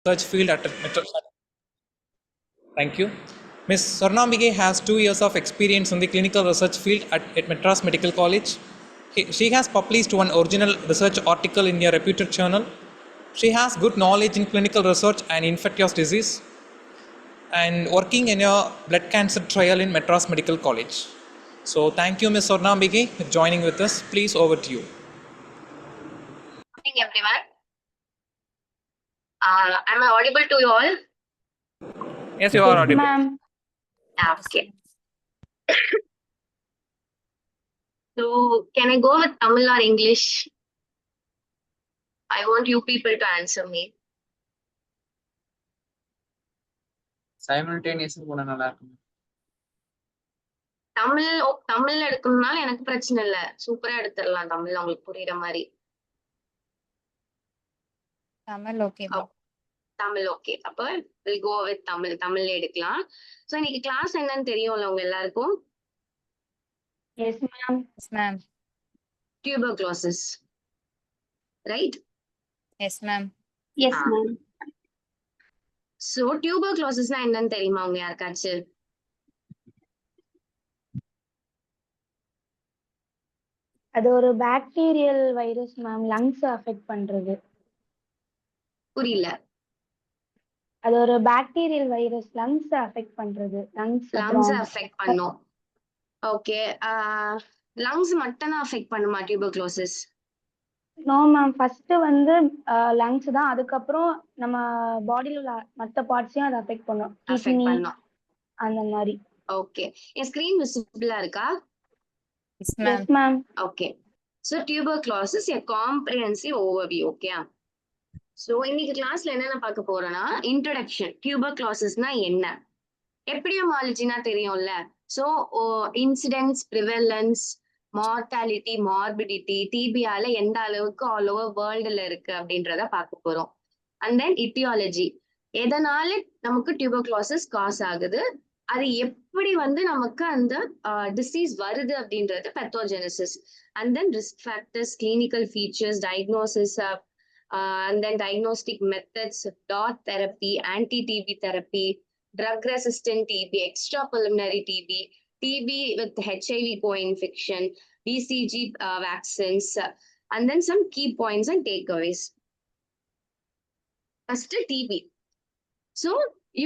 research field at Metro. Thank you. Ms. Swarnambige has 2 years of experience in the clinical research field at Madras Medical College. She has published one original research article in a reputed journal. She has good knowledge in clinical research and infectious disease and working in a blood cancer trial in Madras Medical College. So thank you, Ms. Swarnambige, for joining with us. Please, over to you. Good morning, everyone. Am I audible to you all? Yes, you are audible. Ma'am. Okay. So, can I go with Tamil or English? I want you people to answer me. சைமல்டேனியஸா போனா நல்லா இருக்கும். தமிழ் எடுக்கணும்னாலும் எனக்கு பிரச்சனை இல்ல, சூப்பரா எடுத்துடலாம். தமிழ் உங்களுக்கு புரியுற மாதிரி. தமிழ் ஓகே. தமிழ் ஓகே. அப்ப we'll go with தமிழ்ல எடுக்கலாம். சோ இன்னைக்கு கிளாஸ் என்னன்னு தெரியும்ல உங்க எல்லாருக்கும்? Yes ma'am. Yes ma'am. Tuberculosis. Right? Yes ma'am. Yes ma'am. So tuberculosis-னா என்னன்னு தெரியுமா உங்க யாருக்காச்சும்? அது ஒரு bacterial virus ma'am, lungs affect பண்றது. புரியல. அது ஒரு பாக்டீரியல் வைரஸ், லங்ஸ் அஃபெக்ட் பண்றது. லங்ஸ் அஃபெக்ட் பண்ணும். ஓகே. லங்ஸ் மட்டும் தான் அஃபெக்ட் பண்ணுமா டியூபர்குலோசிஸ்? நோ மேம், ஃபர்ஸ்ட் வந்து லங்ஸ் தான், அதுக்கப்புறம் நம்ம பாடியில உள்ள மற்ற பார்ட்ஸையும் அது அஃபெக்ட் பண்ணும். அஃபெக்ட் பண்ணும் அந்த மாதிரி. ஓகே. என் ஸ்கிரீன் விசிபிளா இருக்கா? S ma'am. Okay. So tuberculosis a comprehensive overview. Okay. So இன்னைக்கு கிளாஸ்ல என்னென்ன பார்க்க போறோம்னா, இன்ட்ரோடக்ஷன். டியூபர்குலோசிஸ்னா என்ன? எபிடியோமாலஜினா தெரியும்ல. So incidence, prevalence, mortality, morbidity, டிபியால எந்த அளவுக்கு ஆல் ஓவர் வேர்ல்டுல இருக்கு அப்படின்றத பார்க்க போறோம். அண்ட் தென் இட்டியாலஜி, எதனால நமக்கு டியூபர்குலோசிஸ் காஸ் ஆகுது, அது எப்படி வந்து நமக்கு அந்த டிசீஸ் வருது அப்படின்றது pathogenesis. And then risk factors, clinical features, diagnosis, and then diagnostic methods, DOT therapy, anti TB therapy, drug resistant TB, extrapulmonary TB, TB with HIV co-infection, BCG vaccines, and then some key points and takeaways. First, TB. So,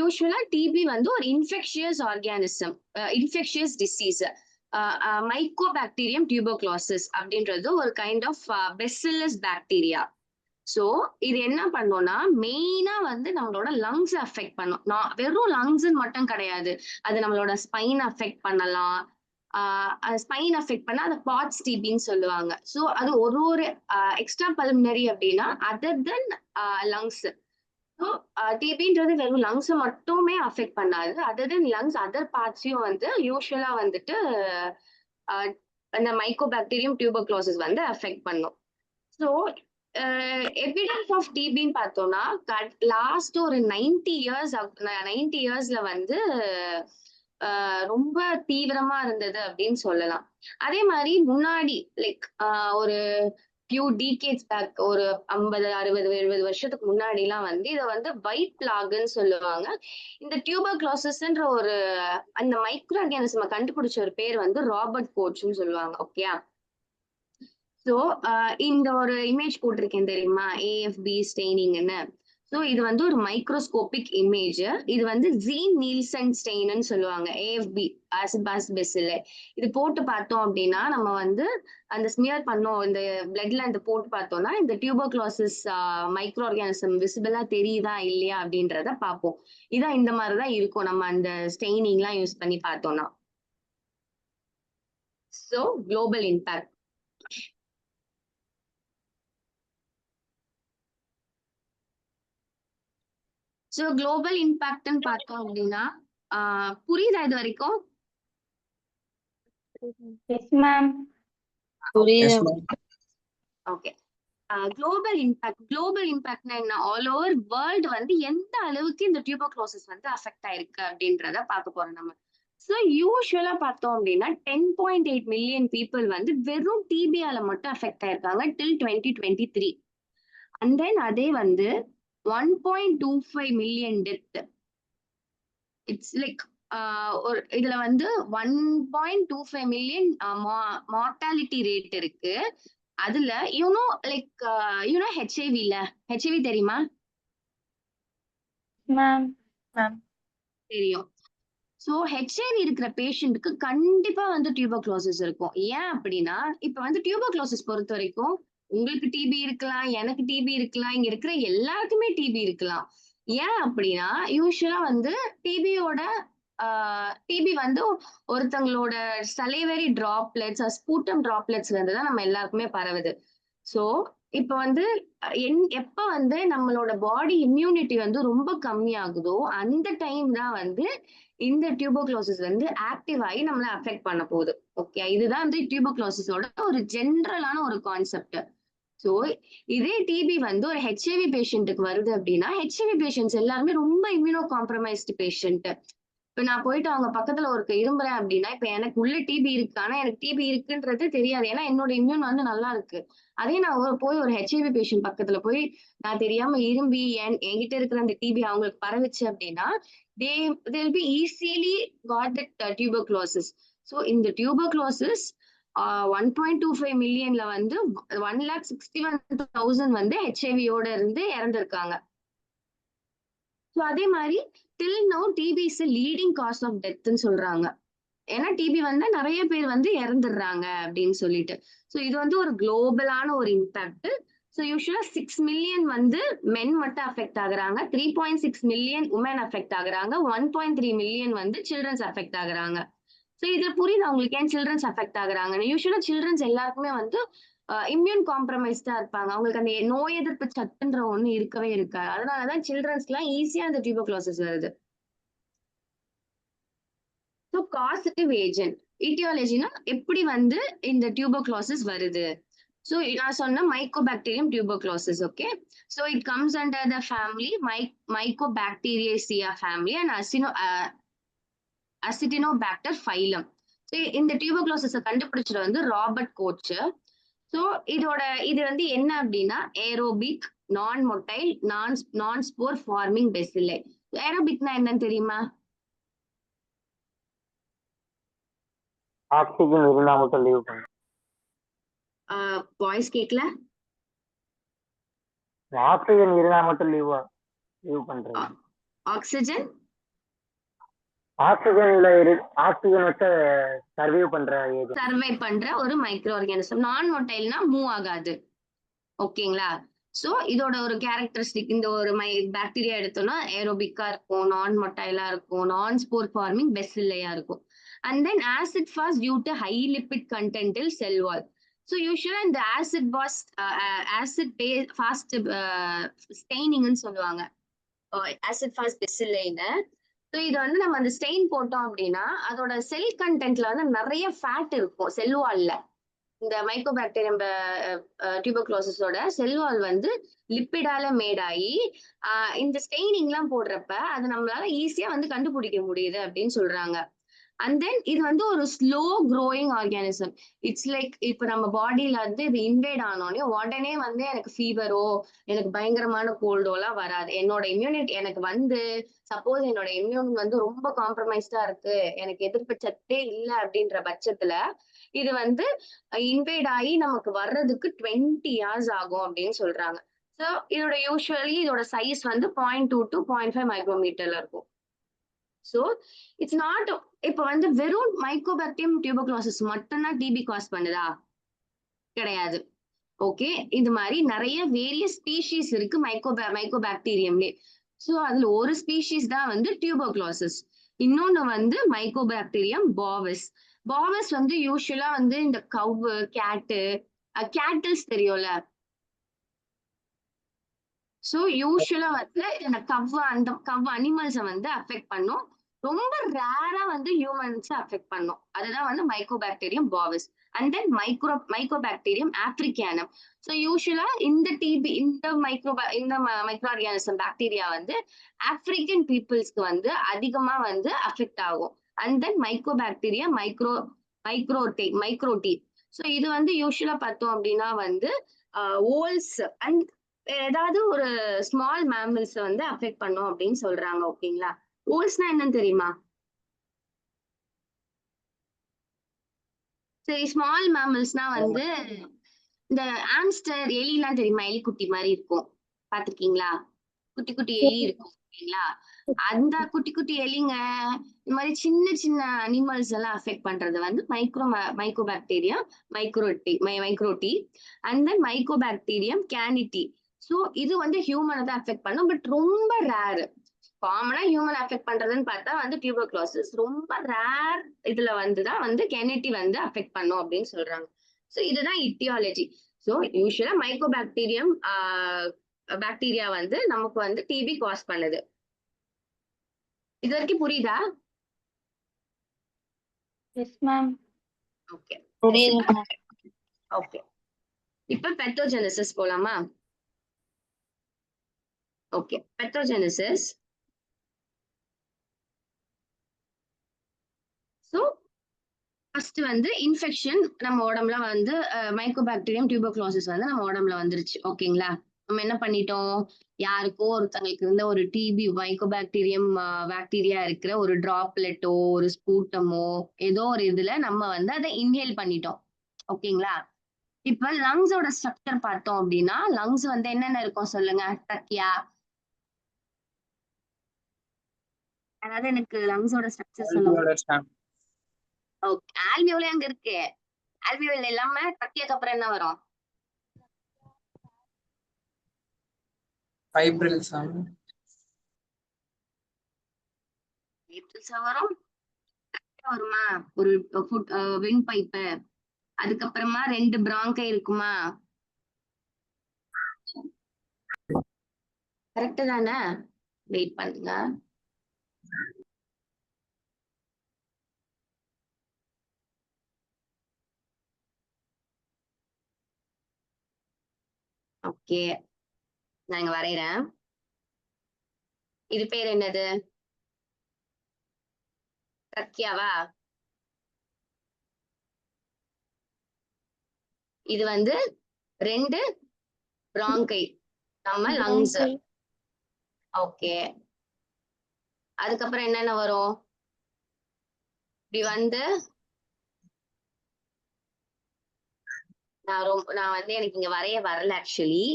usually TB வந்து ஒரு infectious organism, infectious disease. Mycobacterium tuberculosis அப்படின்றது ஒரு kind of bacillus bacteria. So இது என்ன பண்ணோம்னா, மெயினா வந்து நம்மளோட லங்ஸ் அஃபெக்ட் பண்ணும். வெறும் லங்ஸ் மட்டும் கிடையாது, அது நம்மளோட ஸ்பைன் அஃபெக்ட் பண்ணலாம். ஸ்பைன் அஃபெக்ட் பண்ணா அதை பாட்ஸ் டிபின்னு சொல்லுவாங்க. சோ அது ஒரு எக்ஸ்ட்ரா பல்மனரி அப்படின்னா அதர் தென் லங்ஸ். ஸோ டிபின்றது வெறும் லங்ஸ் மட்டுமே அஃபெக்ட் பண்ணாது, அதர் தென் லங்ஸ் அதர் பார்ட்ஸையும் வந்து யூஸ்வலா வந்துட்டு அந்த மைக்கோபாக்டீரியம் டியூபர்குலோசிஸ் வந்து அஃபெக்ட் பண்ணும். ஸோ எவிடன்ஸ் ஆஃப் டிபின்னு பார்த்தோம்னா, லாஸ்ட் ஒரு 90 இயர்ஸ்ல வந்து ரொம்ப தீவிரமா இருந்தது அப்படின்னு சொல்லலாம். அதே மாதிரி முன்னாடி லைக் ஒரு ஃபியூ டீகேட்ஸ் பேக், ஒரு 50, 60, 70 வருஷத்துக்கு முன்னாடி எல்லாம் வந்து இதை வந்து ஒயிட் பிளாக்னு சொல்லுவாங்க. இந்த டியூபர்குலோசிஸ்ன்ற ஒரு அந்த மைக்ரோ ஆர்கானிசமை கண்டுபிடிச்ச ஒரு பேர் வந்து ராபர்ட் கோச்னு சொல்லுவாங்க. ஓகே. ஸோ இந்த ஒரு இமேஜ் போட்டிருக்கேன் தெரியுமா, ஏஎஃப்பி ஸ்டெய்னிங்னு. ஸோ இது வந்து ஒரு மைக்ரோஸ்கோபிக் இமேஜ். இது வந்து ஜீன் நீல்சன் ஸ்டெயின்னு சொல்லுவாங்க. ஏஎஃப்பி ஆசிபாஸ்பெசில் இது போட்டு பார்த்தோம் அப்படின்னா, நம்ம வந்து அந்த ஸ்மியர் பண்ணோம், இந்த பிளட்ல அந்த போட்டு பார்த்தோம்னா இந்த டியூபர்குலோசிஸ் மைக்ரோ ஆர்கானிசம் விசிபிளா தெரியுதா இல்லையா அப்படின்றத பார்ப்போம். இதான் இந்த மாதிரிதான் இருக்கும் நம்ம அந்த ஸ்டெய்னிங்லாம் யூஸ் பண்ணி பார்த்தோம்னா. So global impact. So global இம்பாக்ட்னு பார்த்தோம் அப்படின்னா, புரியுதா இது வரைக்கும்? Yes ma'am. ஓகே. குளோபல் இம்பாக்ட்னா என்ன? ஆல் ஓவர் வேர்ல்டு வந்து எந்த அளவுக்கு இந்த டியூபர்குலோசிஸ் வந்து அஃபெக்ட் ஆயிருக்கு அப்படின்றத பார்க்க போறோம் நம்ம. ஸோ யூஸ்வலா பார்த்தோம் அப்படின்னா 10.8 மில்லியன் பீப்புள் வந்து வெறும் டிபியால மட்டும் அஃபெக்ட் ஆயிருக்காங்க டில் 2023. அண்ட் தென் அதே வந்து 1.25 million டெத். இட்ஸ் லைக் ஒரு இதுல வந்து 1.25 மில்லியன் மார்டாலிட்டி ரேட் இருக்கு. அதுல லைக் ஹெச்ஐவில ஹெச்ஐவி தெரியுமா? மேம் தெரியும். சோ ஹெச்ஐவி இருக்கிற பேஷண்ட்டுக்கு கண்டிப்பா வந்து டியூபர்குலோசிஸ் இருக்கும். ஏன் அப்படின்னா இப்ப வந்து டியூபர்குலோசிஸ் பொறுத்த வரைக்கும் உங்களுக்கு டிபி இருக்கலாம், எனக்கு டிபி இருக்கலாம், இங்க இருக்கிற எல்லாருக்குமே டிபி இருக்கலாம். ஏன் அப்படின்னா யூஸ்வலா வந்து டிபியோட டிபி வந்து ஒருத்தங்களோட சலைவரி டிராப்லெட்ஸ் ஸ்பூட்டம் டிராப்லெட்ஸ்ல இருந்து தான் நம்ம எல்லாருக்குமே பரவுது. சோ இப்ப வந்து எப்ப வந்து நம்மளோட பாடி இம்யூனிட்டி வந்து ரொம்ப கம்மியாகுதோ அந்த டைம் தான் வந்து இந்த டியூபர்குலோசிஸ் வந்து ஆக்டிவ் ஆகி நம்மள அஃபெக்ட் பண்ண போகுது. ஓகே, இதுதான் வந்து டியூபர்குலோசிஸோட ஒரு ஜென்ரலான ஒரு கான்செப்ட். சோ இதே டிபி வந்து ஒரு ஹெச்ஐவி பேஷண்ட்டுக்கு வருது அப்படின்னா ஹெச்ஐவி பேஷண்ட்ஸ் எல்லாருமே ரொம்ப இம்யூனோ காம்ப்ரமைஸ்டு பேஷண்ட். இப்ப நான் போயிட்டு அவங்க பக்கத்துல ஒரு இரும்புறேன் அப்படின்னா இப்ப எனக்கு உள்ள டிபி இருக்கு, ஆனா எனக்கு டிபி இருக்குன்றது தெரியாது. ஏன்னா என்னோட இம்யூன் வந்து நல்லா இருக்கு. அதே நான் போய் ஒரு ஹெச்ஐவி பேஷண்ட் பக்கத்துல போய் நான் தெரியாம இரும்பி என்கிட்ட இருக்கிற அந்த டிபி அவங்களுக்கு பரவுச்சு அப்படின்னா they will be easily got that tuberculosis. So இந்த tuberculosis 1.25 மில்லியன்ல வந்து 1,61,000 வந்து ஹெச்ஐவியோட இருந்து இறந்திருக்காங்க. ஸோ அதே மாதிரி till no TB is leading cause of டெத்ன்னு சொல்றாங்க. ஏன்னா டிபி வந்தா நிறைய பேர் வந்து இறந்துடுறாங்க அப்படின்னு சொல்லிட்டு. ஸோ இது வந்து ஒரு குளோபலான ஒரு இம்பாக்ட். ஸோ யூஸ்வலா 6 மில்லியன் வந்து மென் மட்டும் அஃபெக்ட் ஆகுறாங்க, 3.6 மில்லியன் உமன் அஃபெக்ட் ஆகுறாங்க, 1.3 மில்லியன் வந்து சில்ட்ரன்ஸ் அஃபெக்ட் ஆகுறாங்க. ஸோ இதுல புரியுது அவங்களுக்கு ஏன் சில்ட்ரன்ஸ் அஃபெக்ட் ஆகுறாங்க. யூஸ்வலா சில்ட்ரன்ஸ் எல்லாருக்குமே வந்து இம்யூன் காம்ப்ரமைஸ்டா இருப்பாங்க. அவங்களுக்கு அந்த நோய் எதிர்ப்பு சத்துன்ற ஒண்ணு இருக்கவே இருக்காது. அதனாலதான் சில்ட்ரன்ஸ்க்குலாம் ஈஸியா அந்த டியூபர்குலோசிஸ் வருது. ஸோ காசட்டிவ் ஏஜென்ட் ஈட்டியாலஜினா எப்படி வந்து இந்த டியூபர்குலோசிஸ் வருது. ஸோ நான் சொன்ன mycobacterium tuberculosis. Okay, so it comes under the family mycobacteriaceae family and actinobacter phylum. So இந்த டியூபர்குலோசிஸை கண்டுபிடிச்சது வந்து ராபர்ட் கோச். ஸோ இது வந்து என்ன அப்படின்னா ஏரோபிக் நான் மொட்டைல் நான் ஸ்போர் ஃபார்மிங் பெசில்லை. ஏரோபிக்னா என்னன்னு தெரியுமா? ஆக்சிஜன் இருந்தா மட்டும் லீவ் பண்ணு. வாய்ஸ் கேட்கல. ஆக்சிஜன் இருந்தா மட்டும் லீவ் பண்றேன். ஆக்சிஜன் ஆக்சிஜன் வச்சு சர்வே பண்ற ஒரு மைக்ரோ ஆர்கானிசம். நான் மொட்டைல்னா மூவ் ஆகாது. ஓகேங்களா? சோ இதோட ஒரு கேரக்டரிஸ்டிக் இந்த ஒரு பாக்டீரியா எடுத்தோம்னா ஏரோபிக்கா இருக்கும், நான் மொட்டைலா இருக்கும், நான் ஸ்போர் ஃபார்மிங் பெசில்லையா இருக்கும். And then acid fast due to high lipid content இல் செல் வால். ஸோ யூஸ்வலா இந்த ஆசிட் ஃபாஸ்ட் ஸ்டெய்னிங்னு சொல்லுவாங்க, ஆசிட் ஃபாஸ்ட் பெசில்லைன்னு. ஸோ இது வந்து நம்ம அந்த ஸ்டெயின் போட்டோம் அப்படின்னா அதோட செல் கண்டென்ட்ல வந்து நிறைய ஃபேட் இருக்கும் செல் வால்ல. இந்த மைக்கோபாக்டீரியம் டியூபர்குலோசிஸோட செல் வால் வந்து லிப்பிடால மேட் ஆகி இந்த ஸ்டெய்னிங் எல்லாம் போடுறப்ப அது நம்மளால ஈஸியா வந்து கண்டுபிடிக்க முடியுது அப்படின்னு சொல்றாங்க. அண்ட் தென் இது வந்து ஒரு slow growing organism. It's like இப்ப நம்ம பாடியில வந்து இது இன்வேட் ஆனோடனே உடனே வந்து எனக்கு ஃபீவரோ எனக்கு பயங்கரமான கோல்டோ எல்லாம் வராது. என்னோட இம்யூனிட்டி எனக்கு வந்து சப்போஸ் என்னோட இம்யூன் வந்து ரொம்ப காம்ப்ரமைஸ்டா இருக்கு, எனக்கு எதிர்ப்பு சத்தே இல்லை அப்படின்ற பட்சத்துல இது வந்து இன்வேட் ஆகி நமக்கு வர்றதுக்கு 20 years ஆகும் அப்படின்னு சொல்றாங்க. ஸோ இதோட சைஸ் வந்து 0.2 to 0.5 மைக்ரோமீட்டர்ல இருக்கும். ஸோ இட்ஸ் நாட் இப்ப வந்து வெறும் மைக்கோபாக்டீரியம் டியூபர்குலோசிஸ் மட்டும்தான் டிபி காஸ் பண்ணுதா? கிடையாது. ஓகே, இது மாதிரி நிறைய வேரியஸ் ஸ்பீஷீஸ் இருக்கு மைக்கோபாக்டீரியம்லே. ஸோ அதுல ஒரு ஸ்பீஷீஸ் தான் வந்து டியூபர்குலோசிஸ். இன்னொன்னு வந்து மைக்கோபாக்டீரியம் பாவஸ். பாவஸ் வந்து யூஸ்வலா வந்து இந்த கவ்வு கேட்டில்ஸ் தெரியும்ல. ஸோ யூஸ்வலா வந்து இந்த கவ் அனிமல்ஸை வந்து அஃபெக்ட் பண்ணும். ரொம்ப ரேரா வந்து ஹியூமன்ஸை அஃபெக்ட் பண்ணும். அதுதான் வந்து mycobacterium bovis. And then microbacterium africanum. So யூஸ்வலா இந்த டிபி இந்த மைக்ரோ ஆர்கானிசம் பாக்டீரியா வந்து ஆப்பிரிக்கன் பீப்புள்ஸ்க்கு வந்து அதிகமா வந்து அஃபெக்ட் ஆகும். And then mycobacteria microti. So இது வந்து யூஸ்வலா பார்த்தோம் அப்படின்னா வந்து ஓல்ஸ் அண்ட் ஏதாவது ஒரு ஸ்மால் மேமல்ஸ் வந்து அஃபெக்ட் பண்ணும் அப்படின்னு சொல்றாங்க. ஓகேங்களா? ஓல்ஸ்னா என்னன்னு தெரியுமா? சரி, ஸ்மால் மேமல்ஸ்னா வந்து இந்த ஆம்ஸ்டர் எலிலாம் தெரியுமா? எலிக்குட்டி மாதிரி இருக்கும், பாத்திருக்கீங்களா? குட்டி குட்டி எலி இருக்கும் ஓகேங்களா? அந்த குட்டி குட்டி எலிங்க, இந்த மாதிரி சின்ன சின்ன அனிமல்ஸ் எல்லாம் அஃபெக்ட் பண்றது வந்து mycobacteria microti and then mycobacterium canetti. So இது வந்து ஹியூமனை தான் அஃபெக்ட் பண்ணும், பட் ரொம்ப ரேர். காமனா ஹியூமன் அஃபெக்ட் பண்றதுன்னு பார்த்தா வந்து டியூபர்குலோசிஸ், ரொம்ப ரேர் இதுல வந்துதான் வந்து கெனிட்டி வந்து அஃபெக்ட் பண்ணும் அப்படின்னு சொல்றாங்க. ஸோ இதுதான் இட்டியாலஜி. ஸோ யூஸ்வலா மைக்கோபாக்டீரியம் பாக்டீரியா வந்து நமக்கு வந்து டிபி காஸ் பண்ணுது. இது வரைக்கும் புரியுதா? Yes ma'am. ஓகே புரியுது. ஓகே. இப்ப பெத்தோஜெனிசிஸ் போலாமா? ஓகே, பெத்தோஜெனிசிஸ். ஸோ ஃபர்ஸ்ட் வந்து இன்ஃபெக்ஷன் நம்ம உடம்புல வந்து மைக்கோபாக்டீரியம் டியூபர்குலோசிஸ் வந்து நம்ம உடம்புல வந்துருச்சு. ஓகேங்களா? நம்ம என்ன பண்ணிட்டோம், யாருக்கோ ஒருத்தங்களுக்கு இருந்த ஒரு டிபி மைக்கோபாக்டீரியம் பாக்டீரியா இருக்கிற ஒரு டிராப்லெட்டோ ஒரு ஸ்பூட்டமோ ஏதோ ஒரு இதுல நம்ம வந்து அதை இன்ஹேல் பண்ணிட்டோம். ஓகேங்களா? இப்ப லங்ஸோட ஸ்ட்ரக்சர் பார்த்தோம் அப்படின்னா, லங்ஸ் வந்து என்னென்ன இருக்கும் சொல்லுங்க. ட்ரக்கியா, அதாவது எனக்கு லங்ஸோட ஸ்ட்ரக்சர் சொல்லுங்க. ஓகே, ஆல்வியோலே அங்க இருக்கு. ஆல்வியோல் இல்லாம ட்ரக்கியாக்கு அப்புறம் என்ன வரும்? ஃபைப்ரில்ஸ் வரும். வருமா? ஒரு விண்ட் பைப்பு, அதுக்கப்புறமா 2 பிராங்கை இருக்குமா? கரெக்ட் தானே? வெயிட் பண்ணுங்க. ஓகே, நான் இங்க வரைகிறேன். இது பேர் என்னது? ட்ரக்கியாவா? இது வந்து 2 பிராங்கை, நம்ம லங்ஸ். ஓகே, அதுக்கப்புறம் என்னென்ன வரும்? இப்படி வந்து நான் வந்து எனக்கு இங்க வரைய வரல ஆக்சுவலி,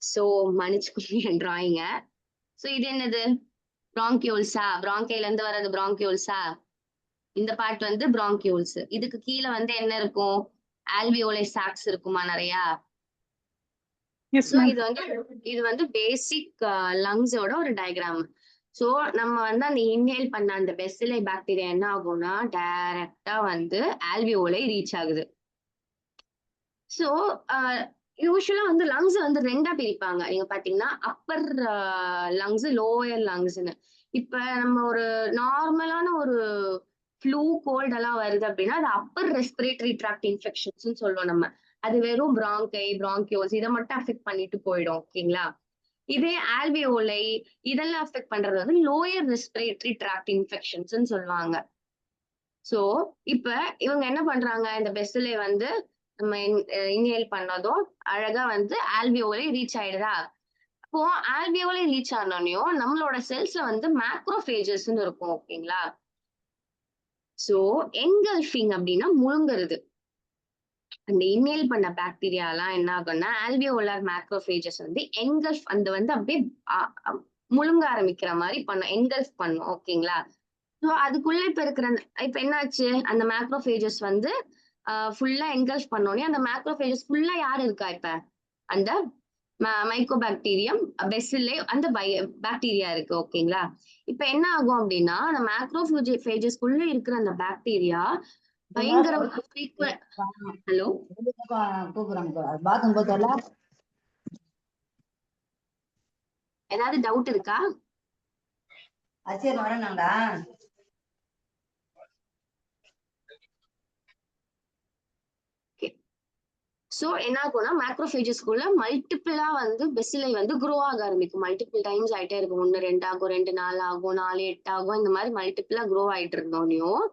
சோ மன்னிச்சுக்கோங்க என் டிராயிங்க. சோ இது என்னது? பிராங்கியோல்ஸா? பிராங்கைல இருந்து வர்றது பிராங்கியோல்ஸா? இந்த பார்ட் வந்து பிராங்கியோல்ஸ். இதுக்கு கீழே வந்து என்ன இருக்கும்? ஆல்வியோலை சாக்ஸ் இருக்குமா நிறையா? சோ இது வந்து பேசிக் லங்ஸோட ஒரு டயக்ராம். சோ நம்ம வந்து அந்த இன்ஹேல் பண்ண அந்த பெசிலை பாக்டீரியா என்ன ஆகும்னா டைரக்டா வந்து ஆல்வியோலை ரீச் ஆகுது. சோ யூஸ்வலா வந்து லங்ஸ் வந்து 2ஆ பிரிப்பாங்க. நீங்க பாத்தீங்கன்னா அப்பர் லங்ஸ், லோயர் லங்ஸ்னு. இப்ப நம்ம ஒரு நார்மலான ஒரு ஃப்ளூ கோல்ட் எல்லாம் வருது அப்படின்னா அது அப்பர் ரெஸ்பிரேட்டரி ட்ராக்ட் இன்ஃபெக்ஷன்ஸ் சொல்லுவோம் நம்ம. அது வெறும் பிராங்கை பிராங்கியோல்ஸ் இதை மட்டும் அஃபெக்ட் பண்ணிட்டு போயிடும். ஓகேங்களா? இதே ஆல்வியோலை இதெல்லாம் அஃபெக்ட் பண்றது வந்து லோயர் ரெஸ்பிரேட்டரி ட்ராக்ட் இன்ஃபெக்ஷன்ஸ் சொல்லுவாங்க. சோ இப்ப இவங்க என்ன பண்றாங்க, இந்த பெசிலை வந்து நம்ம இன்ஹேல் பண்ணதும் அழகா வந்து ஆல்வியோலை ரீச் ஆயிடுதா? அப்போ ஆல்வியோலை ரீச் ஆனோனையும் நம்மளோட செல்ஸ்ல வந்து மேக்ரோபேஜஸ்ன்னு இருக்கும். ஓகேங்களா? சோ என்கல்ஃபிங் அப்படின்னா முழுங்குறது. அந்த இன்ஹேல் பண்ண பாக்டீரியா எல்லாம் என்ன ஆகும்னா ஆல்வியோலார் மேக்ரோபேஜஸ் வந்து என்கல்ஃப் அந்த வந்து அப்படியே முழுங்க ஆரம்பிக்கிற மாதிரி பண்ணும், என்கல்ஃப் பண்ணும். ஓகேங்களா? ஸோ அதுக்குள்ள இப்ப என்னாச்சு, அந்த மேக்ரோபேஜஸ் வந்து ஃபுல்லா என்கல்ஃப் பண்ணோடனே அந்த மேக்ரோபேஜஸ் ஃபுல்லா யாரு இருக்கா? இப்ப அந்த மைக்கோபாக்டீரியம் பெசிலே அந்த பாக்டீரியா இருக்கு. ஓகேங்களா? இப்ப என்ன ஆகும் அப்படின்னா அந்த மேக்ரோபேஜஸ்க்குள்ள இருக்கிற அந்த பாக்டீரியா பயங்கர ஹலோ ஏதாவது டவுட் இருக்கா? சோ என்ன ஆகும்னா மேக்ரோபேஜஸ்க்குள்ள மல்டிபிளா வந்து பெசிலை வந்து குரோ ஆக ஆரம்பிக்கும். மல்டிபிள் டைம்ஸ் ஆயிட்டே இருக்கும். 1 2 ஆகும், 2 4 ஆகும், 4 8 ஆகும். இந்த மாதிரி மல்டிபிளா குரோ ஆயிட்டு இருந்தோனையும்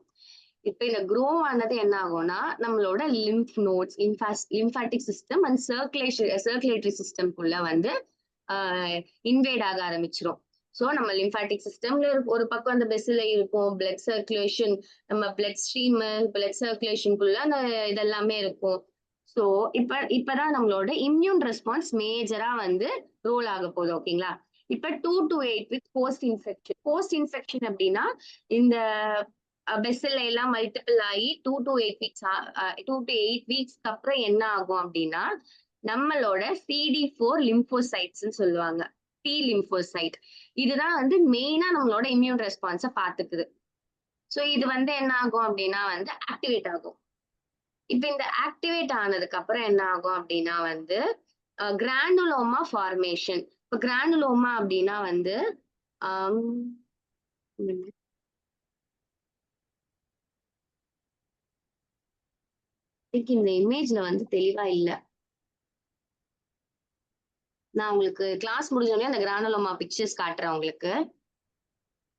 இப்ப இந்த க்ரோ ஆனது என்ன ஆகும்னா நம்மளோட lymph nodes lymphatic system and circulatory சிஸ்டம்குள்ள வந்து இன்வேட் ஆக ஆரம்பிச்சிரும். ஸோ நம்ம லிம்ஃபாட்டிக் சிஸ்டம்ல ஒரு பக்கம் அந்த பெஸ்ல இருக்கும் பிளட் சர்க்குலேஷன், நம்ம பிளட் ஸ்ட்ரீம் பிளட் சர்க்குலேஷனுக்குள்ள அந்த இதெல்லாமே இருக்கும். ஸோ இப்பதான் நம்மளோட இம்யூன் ரெஸ்பான்ஸ் மேஜரா வந்து ரோல் ஆக போகுது. ஓகேங்களா? இப்ப 2 to 8 வீக்ஸ் போஸ்ட் இன்ஃபெக்ஷன் அப்படின்னா இந்த பெஸ்ல எல்லாம் மல்டிபிள் ஆகி 2 to 8 வீக்ஸ்க்கு அப்புறம் என்ன ஆகும் அப்படின்னா நம்மளோட CD4 லிம்போசைட்ஸ் சொல்லுவாங்க, டி லிம்போசைட். இதுதான் வந்து மெயினா நம்மளோட இம்யூன் ரெஸ்பான்ஸை பார்த்துக்குது. ஸோ இது வந்து என்ன ஆகும் அப்படின்னா வந்து ஆக்டிவேட் ஆகும். இப்ப இந்த ஆக்டிவேட் ஆனதுக்கு அப்புறம் என்ன ஆகும் அப்படின்னா வந்து கிரானுலோமா ஃபார்மேஷன். இப்ப கிரானுலோமா அப்படின்னா வந்து இந்த இமேஜ்ல வந்து தெளிவா இல்ல. நான் உங்களுக்கு கிளாஸ் முடிஞ்சோடனே அந்த கிரானுலோமா பிக்சர்ஸ் காட்டுறேன் உங்களுக்கு.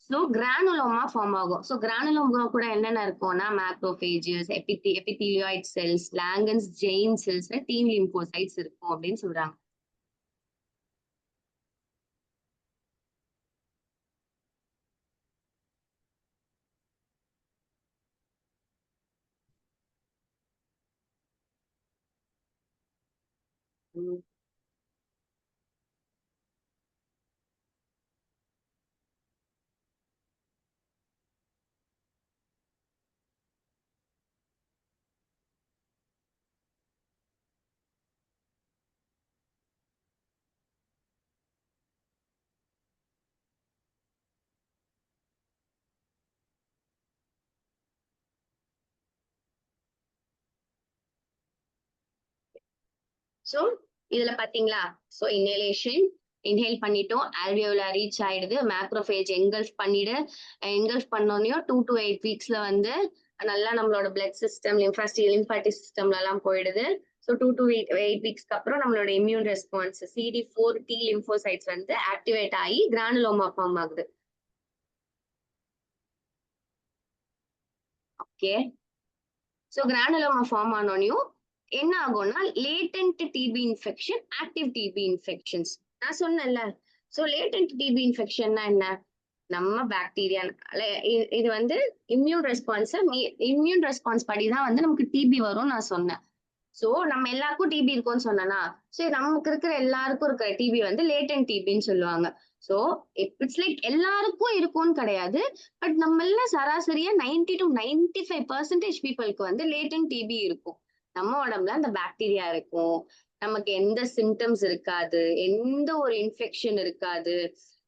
ஸோ கிரானுலோமா ஃபார்ம் ஆகும். ஸோ கிரானுலோமா கூட என்னென்ன இருக்கும்னா macrophages, epithelioid cells, Langhans giant cells, T lymphocytes இருக்கும் அப்படின்னு சொல்றாங்க. ஸோ இதுல பாத்தீங்களா? ஸோ இன்ஹேல் பண்ணிட்டோம், ஆல்வியோலா ரீச் ஆயிடுது, மேக்ரோஃபேஜ் எங்கல்ஃப் பண்ணோனையும் 2 to 8 வீக்ஸ்ல வந்து நல்லா நம்மளோட பிளட் சிஸ்டம் லிம்ஃபாட்டிக் சிஸ்டம்ல எல்லாம் போயிடுது. ஸோ 2 to 8 வீக்ஸ்க்கு அப்புறம் நம்மளோட immune response CD4 T lymphocytes வந்து ஆக்டிவேட் ஆகி கிரானுலோமா ஃபார்ம் ஆகுது. ஓகே, ஸோ கிரானுலோமா ஃபார்ம் ஆனோனையும் என்ன ஆகும்னா latent TB infection, active TB infections. நான் சொன்னேன்ல. ஸோ லேட்டன்ட் டிபி இன்ஃபெக்ஷன்னா என்ன? நம்ம பாக்டீரியா இது வந்து இம்யூன் ரெஸ்பான்ஸ் படிதான் வந்து நமக்கு டிபி வரும் நான் சொன்னேன். ஸோ நம்ம எல்லாருக்கும் டிபி இருக்கும்னு சொன்னேன்னா, ஸோ நமக்கு இருக்கிற எல்லாருக்கும் இருக்கிற டிபி வந்து லேட்டன்ட் டிபின்னு சொல்லுவாங்க. ஸோ இட்ஸ் லைக் எல்லாருக்கும் இருக்கும்னு கிடையாது. பட் நம்ம எல்லாம் சராசரியா 90 to 95% பீப்புளுக்கு வந்து லேட்டன்ட் டிபி இருக்கும். நம்ம உடம்புல அந்த பாக்டீரியா இருக்கும், நமக்கு எந்த சிம்டம்ஸ் இருக்காது, எந்த ஒரு இன்ஃபெக்ஷன் இருக்காது,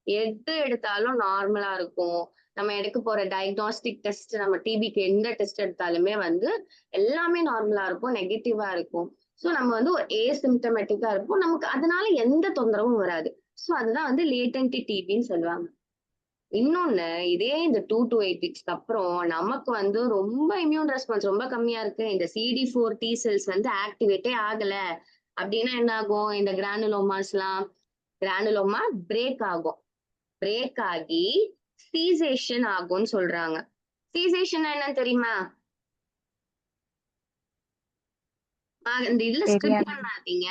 எது எடுத்தாலும் நார்மலா இருக்கும். நம்ம எடுக்க போற டயக்னாஸ்டிக் டெஸ்ட், நம்ம டிபிக்கு எந்த டெஸ்ட் எடுத்தாலுமே வந்து எல்லாமே நார்மலா இருக்கும், நெகட்டிவா இருக்கும். ஸோ நம்ம வந்து ஒரு ஏசிம்டமேட்டிக்கா இருப்போம், நமக்கு அதனால எந்த தொந்தரவும் வராது. ஸோ அதுதான் வந்து லேட்டன்ட் டிபின்னு சொல்லுவாங்க. இன்னொன்னு, இதே இந்த 2 to 8 வீக்ஸ்க்கு அப்புறம் நமக்கு வந்து ரொம்ப இம்யூன் ரெஸ்பான்ஸ் ரொம்ப கம்மியா இருக்கு, இந்த CD4 டி செல்ஸ் வந்து ஆக்டிவேட்டே ஆகல அப்படின்னா என்ன ஆகும்? இந்த கிரானுலோமா பிரேக் ஆகும். பிரேக் ஆகி சீசேஷன் ஆகும்னு சொல்றாங்க. சீசேஷன் என்னன்னு தெரியுமா? இந்த இதுல ஸ்கிரிப்ட் பண்ணாதீங்க.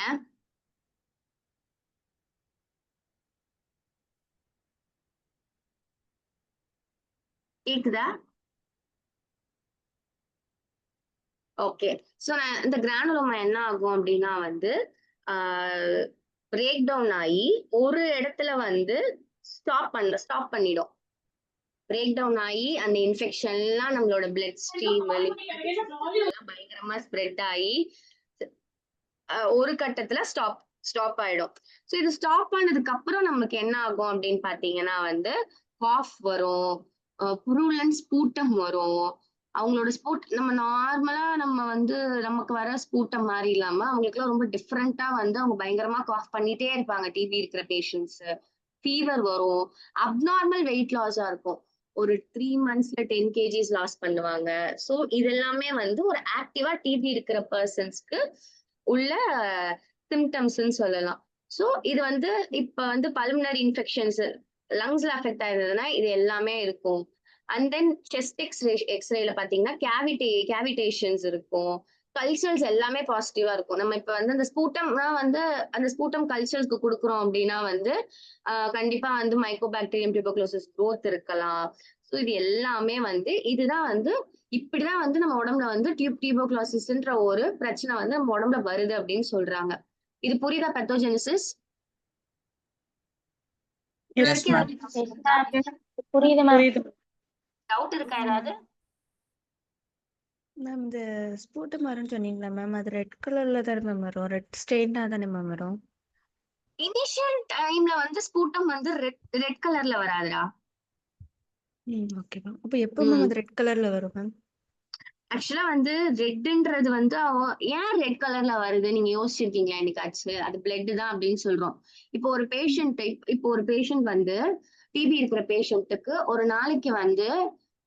கேக்குதா? ஓகே, ஸோ இந்த கிரானுலோமா என்ன ஆகும் அப்படின்னா வந்து பிரேக் டவுன் ஆகி ஒரு இடத்துல வந்து ஸ்டாப் பண்ணிடும். பிரேக் டவுன் ஆகி அந்த இன்ஃபெக்ஷன் எல்லாம் நம்மளோட பிளட் ஸ்ட்ரீம் பயங்கரமா ஸ்ப்ரெட் ஆகி ஒரு கட்டத்துல ஸ்டாப் ஆயிடும். ஸோ இது ஸ்டாப் ஆனதுக்கு அப்புறம் நமக்கு என்ன ஆகும் அப்படின்னு பாத்தீங்கன்னா வந்து காஃப் வரும், புருலன் ஸ்பூட்டம் வரும். அவங்களோட நம்ம நார்மலா நம்ம வந்து நமக்கு வர ஸ்பூட்டம் மாதிரி இல்லாம அவங்களுக்குலாம் ரொம்ப டிஃப்ரெண்டா வந்து அவங்க பயங்கரமா காஃப் பண்ணிட்டே இருப்பாங்க. டிபி இருக்கிற பேஷண்ட்ஸ் ஃபீவர் வரும், அப்நார்மல் வெயிட் லாஸா இருக்கும். ஒரு 3 monthsல 10 kgs லாஸ் பண்ணுவாங்க. ஸோ இதெல்லாமே வந்து ஒரு ஆக்டிவா டிபி இருக்கிற பர்சன்ஸ்க்கு உள்ள சிம்டம்ஸ்ன்னு சொல்லலாம். ஸோ இது வந்து இப்ப வந்து பல்மனரி இன்ஃபெக்ஷன்ஸ் லங்ஸ்ல அஃபெக்ட் ஆயிருந்ததுன்னா இது எல்லாமே இருக்கும். அண்ட் தென் செஸ்ட் எக்ஸ்ரேல பாத்தீங்கன்னா கேவிடேஷன்ஸ் இருக்கும். கல்ச்சர்ஸ் எல்லாமே பாசிட்டிவா இருக்கும். நம்ம இப்ப வந்து அந்த ஸ்பூட்டம்னா வந்து அந்த ஸ்பூட்டம் கல்ச்சர்ஸ்க்கு கொடுக்குறோம் அப்படின்னா வந்து கண்டிப்பா வந்து மைக்கோபாக்டீரியம் டியூபர்குலோசிஸ் growth இருக்கலாம். ஸோ இது எல்லாமே வந்து இதுதான் வந்து இப்படிதான் வந்து நம்ம உடம்புல வந்து டியூபர்குலோசிஸ்ன்ற ஒரு பிரச்சனை வந்து நம்ம உடம்புல வருது அப்படின்னு சொல்றாங்க. இது புரியுதா பெத்தோஜெனிசிஸ்? Yes, ma'am. புரியுது மேம். டவுட் இருக்கா ஏதாவது? மேம் இந்த ஸ்பூட்டம் வரும்னு சொன்னீங்களா மேம்? அது ரெட் கலர்ல தானே மேம் வரும்? ரெட் ஸ்டெயினா தானே மேம் வரும்? இனிஷியல் டைம்ல வந்து ஸ்பூட்டம் வந்து ரெட் கலர்ல வராதுடா. Okay ma'am. அப்ப எப்போ மேம் அது ரெட் கலர்ல வரும் மேம்? ஆக்சுவலா வந்து ரெட்ன்றது வந்து ஏன் ரெட் கலர்ல வருது நீங்க யோசிச்சிருக்கீங்களா என்னைக்காச்சு? அது பிளட் தான் அப்படின்னு சொல்றோம். இப்போ ஒரு பேஷண்ட் வந்து டிபி இருக்கிற பேஷண்ட்டுக்கு ஒரு நாளைக்கு வந்து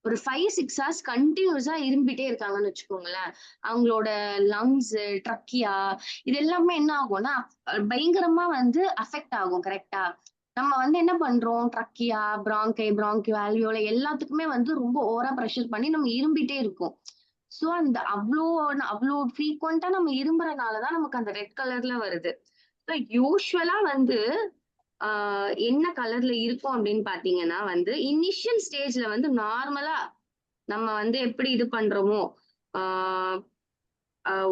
ஒரு 5-6 hours கண்டினியூஸா இரும்பிட்டே இருக்காங்கன்னு வச்சுக்கோங்களேன். அவங்களோட லங்ஸ், ட்ரக்கியா இது எல்லாமே என்ன ஆகும்னா பயங்கரமா வந்து அஃபெக்ட் ஆகும். கரெக்டா? நம்ம வந்து என்ன பண்றோம், ட்ரக்கியா, பிராங்கியோ ஆல்வியோல எல்லாத்துக்குமே வந்து ரொம்ப ஓவரா ப்ரெஷர் பண்ணி நம்ம இரும்பிட்டே இருக்கோம். சோ அந்த அவ்வளோ ஃப்ரீக்வெண்டா நம்ம இரும்புறதுனாலதான் நமக்கு அந்த ரெட் கலர்ல வருது. யூஸ்வலா வந்து என்ன கலர்ல இருக்கும் அப்படின்னு பாத்தீங்கன்னா வந்து இனிஷியல் ஸ்டேஜ்ல வந்து நார்மலா நம்ம வந்து எப்படி இது பண்றோமோ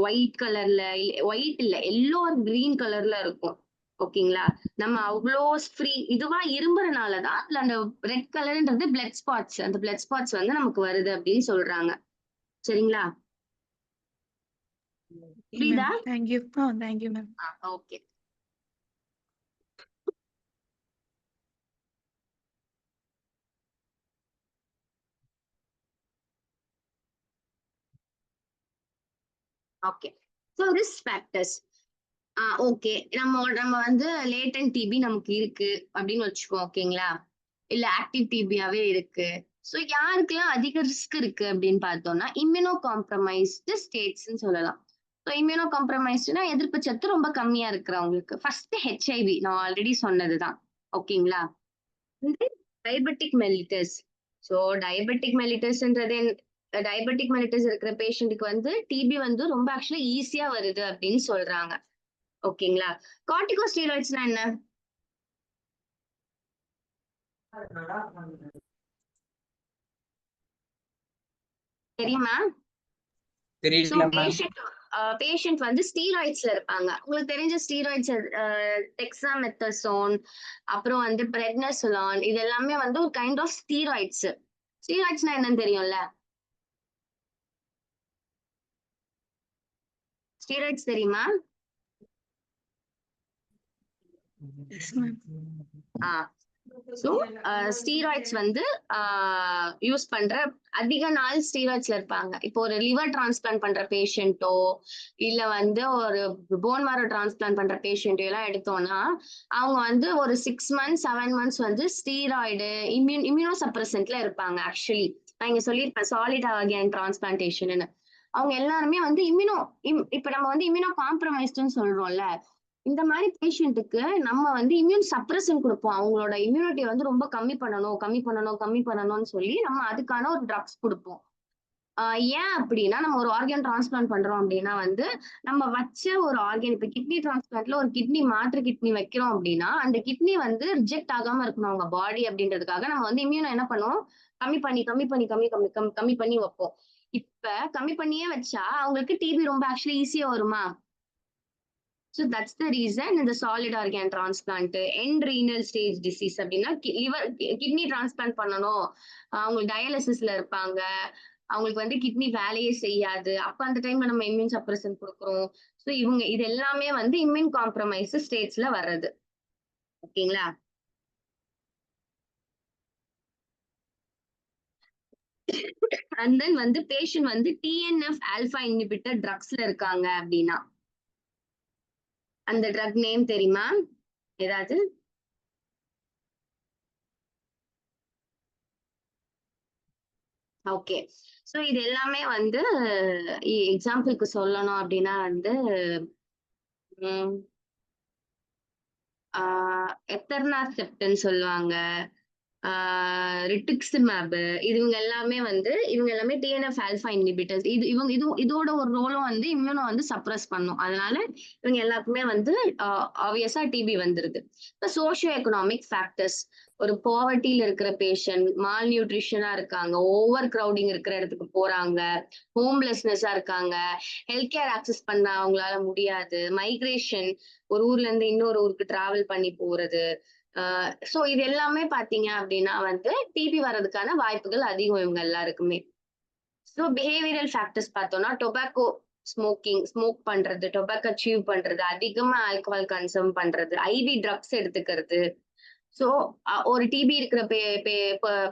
ஒயிட் கலர்ல, ஒயிட் இல்ல எல்லோ ஆர் கிரீன் கலர்ல இருக்கும். ஓகேங்களா? நம்ம அவ்வளோ ஃப்ரீ இதுவா இரும்புறதுனாலதான் அதுல அந்த ரெட் கலர்ன்றது பிளட் ஸ்பாட்ஸ், அந்த பிளட் ஸ்பாட்ஸ் வந்து நமக்கு வருது அப்படின்னு சொல்றாங்க. சரிங்களா? புரியுதா? Thank you. Thank you ma'am. Okay. Okay. So risk factors. Okay. நம்ம வந்து லேட்டன்ட் டிபி நமக்கு இருக்கு அப்படின்னு வச்சுக்கோ. ஓகேங்களா? இல்ல ஆக்டிவ் டிபியாவே இருக்கு. ஸோ யாருக்கெல்லாம் அதிக ரிஸ்க் இருக்கு அப்படின்னு பார்த்தோம்னா இம்யூனோ காம்ப்ரமைஸ்டு ஸ்டேட்ஸ்ன்னு சொல்லலாம். ஸோ இம்யூனோ காம்ப்ரமைஸ்டுனா எதிர்ப்பு சத்து ரொம்ப கம்மியா இருக்கிறவங்களுக்கு. ஃபர்ஸ்ட் ஹெச்ஐவி நான் ஆல்ரெடி சொன்னதுதான். ஓகேங்களா? Diabetic mellitus. So diabetic mellitus இருக்கிற பேஷண்ட்டுக்கு வந்து டிபி வந்து ரொம்ப ஆக்சுவலா ஈஸியா வருது அப்படின்னு சொல்றாங்க. ஓகேங்களா? கார்டிகோஸ்டீராய்ட்ஸ்னா என்ன? தெரியுமா? தெரியல மேம். பேஷண்ட் வந்து ஸ்டீராய்ட்ஸ்ல இருப்பாங்க. உங்களுக்கு தெரிஞ்ச ஸ்டீராய்ட்ஸ் டெக்ஸாமெத்தசோன், அப்புறம் வந்து பிரெட்னசோலான் இது எல்லாமே வந்து ஒரு கைண்ட் ஆஃப் ஸ்டீராய்ட்ஸ். ஸ்டீராய்ட்ஸ்னா என்னன்னு தெரியும்ல? ஸ்டீராய்ட்ஸ் தெரியுமா? Yes ma'am. ஸோ ஸ்டீராய்ட்ஸ் வந்து யூஸ் பண்ற அதிக நாள் ஸ்டீராய்ட்ஸ்ல இருப்பாங்க. இப்போ ஒரு லிவர் டிரான்ஸ்பிளான்ட் பண்ற பேஷண்ட்டோ இல்ல வந்து ஒரு போன் மேரோ டிரான்ஸ்பிளான்ட் பண்ற பேஷண்ட்டோ எல்லாம் எடுத்தோம்னா அவங்க வந்து ஒரு 6 months 7 months வந்து ஸ்டீராய்டு இம்யூனோ சப்ரசன்ட்ல இருப்பாங்க. ஆக்சுவலி நான் இங்க சொல்லியிருப்பேன் சாலிட் ஆர்கன் டிரான்ஸ்பிளான்டேஷன். அவங்க எல்லாருமே வந்து இப்ப நம்ம வந்து இம்யூனோ காம்ப்ரமைஸ்டுன்னு சொல்றோம்ல, இந்த மாதிரி பேஷண்ட்டுக்கு நம்ம வந்து இம்யூன் சப்ரஷன் கொடுப்போம். அவங்களோட இம்யூனிட்டியை வந்து ரொம்ப கம்மி பண்ணணும்னு சொல்லி நம்ம அதுக்கான ஒரு ட்ரக்ஸ் கொடுப்போம். ஏன் அப்படின்னா நம்ம ஒரு ஆர்கன் டிரான்ஸ்பிளான்ட் பண்றோம் அப்படின்னா வந்து நம்ம வச்ச ஒரு ஆர்கன் இப்ப கிட்னி டிரான்ஸ்பிளான்ட்ல ஒரு மாற்று கிட்னி வைக்கிறோம் அப்படின்னா அந்த கிட்னி வந்து ரிஜெக்ட் ஆகாம இருக்கணும் அவங்க பாடி அப்படின்றதுக்காக நம்ம வந்து இம்யூனை என்ன பண்ணுவோம், கம்மி பண்ணி வைப்போம். இப்ப கம்மி பண்ணியே வச்சா அவங்களுக்கு டிபி ரொம்ப ஆக்சுவலி ஈஸியா வருமா? So that's the reason இந்த solid organ transplant end renal stage disease அப்படின்னா லிவர் கிட்னி டிரான்ஸ்பிளான்ட் பண்ணணும், அவங்க டயாலிசிஸ்ல இருப்பாங்க, அவங்களுக்கு வந்து கிட்னி வேலையே செய்யாது, அப்ப அந்த டைம்ல நம்ம இம்யூன் சப்ரஷன் கொடுக்குறோம். ஸோ இது எல்லாமே வந்து இம்யூன் காம்ப்ரமைஸ் ஸ்டேட்ஸ்ல வர்றது. ஓகேங்களா? அண்ட் தென் வந்து பேஷண்ட் வந்து டிஎன்எஃப் ஆல்பா இன்ஹிபிட்டர் ட்ரக்ஸ்ல இருக்காங்க அப்படின்னா அந்த ட்ரக் நேம் தெரியுமா ஏதாவது? ஓகே. ஸோ இது எல்லாமே வந்து எக்ஸாம்பிளுக்கு சொல்லணும் அப்படின்னா வந்து எத்தர்னாசெப்ட்னு சொல்லுவாங்க, ரிட்டுக்ஸிமேப், இவங்க எல்லாமே டிஎன்எஃப் ஆல்ஃபா இன்ஹிபிட்டர்ஸ். இதோட ஒரு ரோலும் வந்து இம்யூனோ வந்து சப்ரஸ் பண்ணும். அதனால இவங்க எல்லாருக்குமே வந்து ஆப்வியஸா டிபி வந்துருது. இப்போ சோஷியோ எக்கனாமிக் ஃபேக்டர்ஸ், ஒரு பாவர்ட்டியில இருக்கிற பேஷண்ட், மால் நியூட்ரிஷனா இருக்காங்க, ஓவர் கிரௌடிங் இருக்கிற இடத்துக்கு போறாங்க, ஹோம்லெஸ்னஸா இருக்காங்க, ஹெல்த் கேர் ஆக்சஸ் பண்ண அவங்களால முடியாது, மைக்ரேஷன், ஒரு ஊர்ல இருந்து இன்னொரு ஊருக்கு டிராவல் பண்ணி போறது. சோ இது எல்லாமே பாத்தீங்க அப்படின்னா வந்து டிபி வர்றதுக்கான வாய்ப்புகள் அதிகம் இவங்க எல்லாருக்குமே. ஸோ பிஹேவியரல் ஃபேக்டர்ஸ் பார்த்தோம்னா டொபாக்கோ ஸ்மோக் பண்றது, டொபாக்கோ சீவ் பண்றது, அதிகமா ஆல்கஹால் கன்சூம் பண்றது, ஐவி ட்ரக்ஸ் எடுத்துக்கிறது. ஸோ ஒரு டிபி இருக்கிற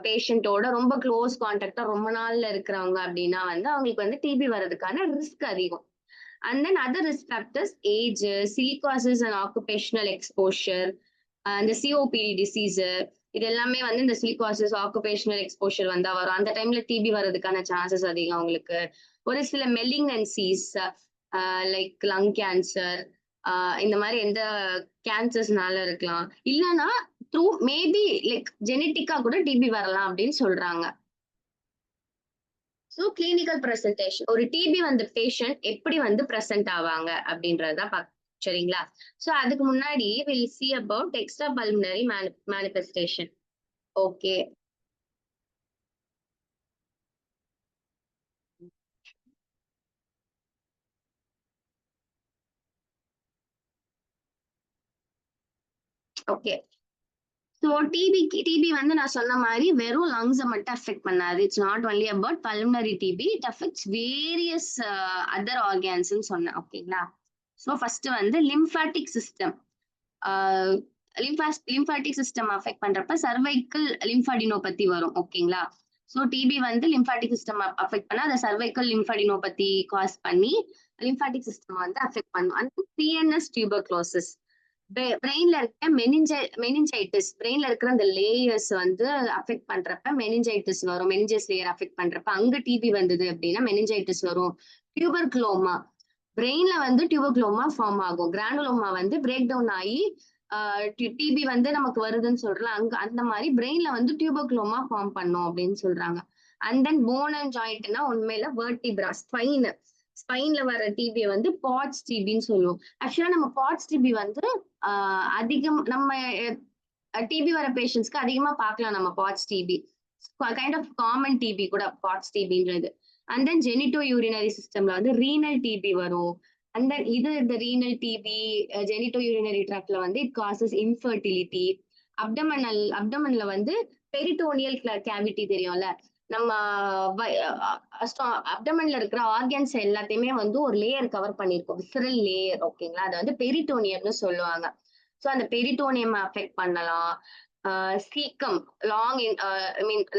பேஷண்டோட ரொம்ப க்ளோஸ் கான்டாக்டா ரொம்ப நாள்ல இருக்கிறவங்க அப்படின்னா வந்து அவங்களுக்கு வந்து டிபி வர்றதுக்கான ரிஸ்க் அதிகம். And then other risk factors age, silicosis and occupational exposure, இந்த சிஓபிடி டிசீஸ், இது எல்லாமே வந்து இந்த சிலிகாசிஸ் ஆக்குபேஷனல் எக்ஸ்போஷர் வந்தா வரும். அந்த டைம்ல டிபி வர்றதுக்கான சான்சஸ் அதிகம் அவங்களுக்கு. ஒரு சில மெலிக்னன்சிஸ் லைக் லங் கேன்சர், இந்த மாதிரி எந்த கேன்சர்ஸ்னால இருக்கலாம், இல்லைன்னா த்ரூ மேபி லைக் ஜெனட்டிக்கா கூட டிபி வரலாம் அப்படின்னு சொல்றாங்க. ஸோ கிளினிக்கல் ப்ரெசன்டேஷன், ஒரு டிபி வந்த பேஷண்ட் எப்படி வந்து ப்ரெசென்ட் ஆவாங்க அப்படின்றதான் சரிங்களா. ஸோ அதுக்கு முன்னாடி will see about extra pulmonary manifestation. Okay, okay. So TB வந்து நான் சொன்ன மாதிரி வெறும் லங்ஸை மட்டும் அஃபெக்ட் பண்ணாது. It's not only about pulmonary TB, it affects various other ஆர்கான்ஸ்ன்னு சொன்னேன். ஓகேங்களா. ஸோ ஃபர்ஸ்ட் வந்து lymphatic system. Lymphatic system affect பண்றப்ப சர்வைக்கல் லிம்ஃபாடினோபதி வரும். ஓகேங்களா. ஸோ டிபி வந்து லிம்ஃபாட்டிக் சிஸ்டம் அஃபெக்ட் பண்ணா அதை சர்வைக்கல் லிம்ஃபாடினோபதி காஸ் பண்ணி லிம்ஃபாட்டிக் சிஸ்டம் வந்து அஃபெக்ட் பண்ணும். அந்த சிஎன்எஸ் டியூபர்குலோசிஸ், பிரெயின்ல இருக்க மெனிஞ்சைட்டிஸ், பிரெயின்ல இருக்கிற அந்த லேயர்ஸ் வந்து அஃபெக்ட் பண்றப்ப மெனிஞ்சைட்டிஸ் வரும். மெனிஞ்சஸ் லேயர் அஃபெக்ட் பண்றப்ப அங்க டிபி வந்தது அப்படின்னா மெனிஞ்சைட்டிஸ் வரும். டியூபர்குலோமா, பிரெயின்ல வந்து டியூபர்குலோமா ஃபார்ம் ஆகும். கிரானுலோமா வந்து பிரேக் டவுன் ஆகி டிபி வந்து நமக்கு வருதுன்னு சொல்றோம். அங்க அந்த மாதிரி பிரெயின்ல வந்து டியூபர்குலோமா ஃபார்ம் பண்ணும் அப்படின்னு சொல்றாங்க. அண்ட் தென் போன் அண்ட் ஜாயிண்ட்னா உண்மையில வெர்டிப்ரா, ஸ்பைன்ல வர டிபி வந்து பாட்ஸ் டிபின்னு சொல்லுவோம். ஆக்சுவலா நம்ம பாட்ஸ் டிபி வந்து அதிகம் நம்ம டிபி வர பேஷண்ட்ஸ்க்கு அதிகமா பார்க்கலாம். நம்ம Pott's TB kind of common TB கூட பாட்ஸ் டிபின்றது. அண்ட் தென் ஜெனிட்டோ யூரினரி சிஸ்டம்ல வந்து ரீனல் டிபி வரும். அண்ட் தென் இந்த ரீனல் டிபி ஜெனிட்டோ யூரினரி ட்ராக்ட்ல வந்து இட் காசஸ் இன்ஃபர்டிலிட்டி. அப்டமன்ல வந்து பெரிட்டோனியல் கேவிட்டி தெரியும்ல, நம்ம அப்டமன்ல இருக்கிற ஆர்கன்ஸ் எல்லாத்தையுமே வந்து ஒரு லேயர் கவர் பண்ணிருக்கோம், விசரல் லேயர். ஓகேங்களா. அதை வந்து பெரிட்டோனியம்னு சொல்லுவாங்க. ஸோ அந்த பெரிட்டோனியம் அஃபெக்ட் பண்ணலாம். சீக்கம்,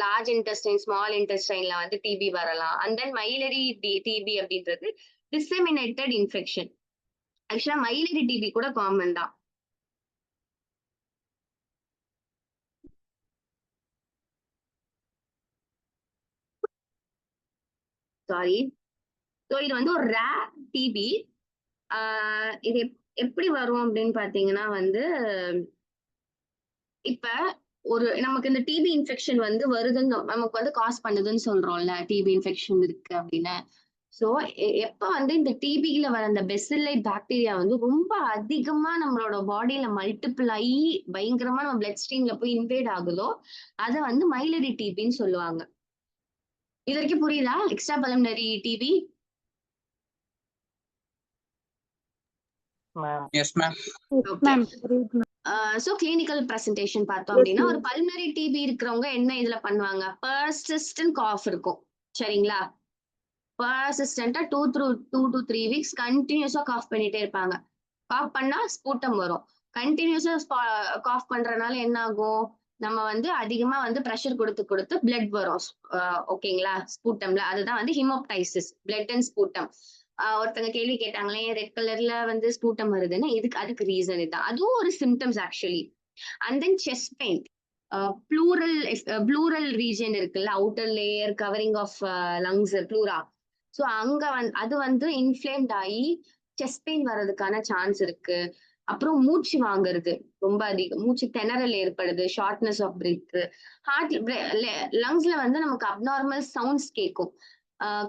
லார்ஜ் இன்டெஸ்டைன், ஸ்மால் இன்டெஸ்டைன்ல வந்து டிபி வரலாம். அண்ட் தென் மைலரி டிபி அப்படின்றது டிசெமினேட்டட் இன்ஃபெக்ஷன். ஆக்சுவலா மைலரி டிபி கூட காமன் தான். சாரி. ஸோ இது வந்து ஒரு ரேர் டிபி. இது எப்படி வரும் அப்படின்னு பாத்தீங்கன்னா வந்து இப்ப ஒரு நமக்கு இந்த டிபி இன்ஃபெக்ஷன் வந்து வருதுன்னு நமக்கு வந்து காஸ் பண்ணுதுன்னு சொல்றோம்ல, டிபி இன்ஃபெக்ஷன் இருக்கு அப்படின்னு. ஸோ எப்ப வந்து இந்த டிபியில வர அந்த பெசில்லை பாக்டீரியா வந்து ரொம்ப அதிகமா நம்மளோட பாடியில மல்டிபிள் ஆகி பயங்கரமா நம்ம பிளட் ஸ்ட்ரீம்ல போய் இன்வேட் ஆகுதோ அதை வந்து மைலரி டிபின்னு சொல்லுவாங்க. இது வரைக்கும் புரியுதா extra pulmonary TB? Yes ma'am. So clinical presentation பார்த்தோம் அப்படின்னா ஒரு பல்மனரி டிபி இருக்கிறவங்க என்ன இதுல பண்ணுவாங்க, பர்சிஸ்டன்ட் காஃப் இருக்கும். சரிங்களா. பர்சிஸ்டன்டா 2 to 3 weeks கண்டினியூஸா காஃப் பண்ணிட்டே இருப்பாங்க. காஃப் பண்ணா ஸ்பூட்டம் வரும். கண்டினியூஸா காஃப் பண்றதுனால என்ன ஆகும், நம்ம வந்து அதிகமா வந்து ப்ரெஷர் கொடுத்து பிளட் வரும். ஓகேங்களா. ஸ்பூட்டம்ல அதுதான் வந்து ஹிமோப்டைசிஸ், பிளட் அண்ட் ஸ்பூட்டம். ஒருத்தங்க கேள்வி கேட்டாங்களே ரெட் கலர்ல வந்து ஸ்பூட்டம் வருதுன்னு, அதுக்கு ரீசன் இதுதான். அதுவும் ஒரு symptoms actually. And then chest pain, pleural region இருக்குல்ல, outer layer covering of lungs pleura. So அங்க அது வந்து இன்ஃப்ளேம்ட் ஆகி செஸ்ட் பெயின் வர்றதுக்கான சான்ஸ் இருக்கு. அப்புறம் மூச்சு வாங்குறது ரொம்ப அதிகம், மூச்சு திணறல் ஏற்படுது, ஷார்ட்னஸ் ஆஃப் பிரீத், ஹார்ட் லங்ஸ்ல வந்து நமக்கு அப்நார்மல் சவுண்ட்ஸ் கேட்கும்,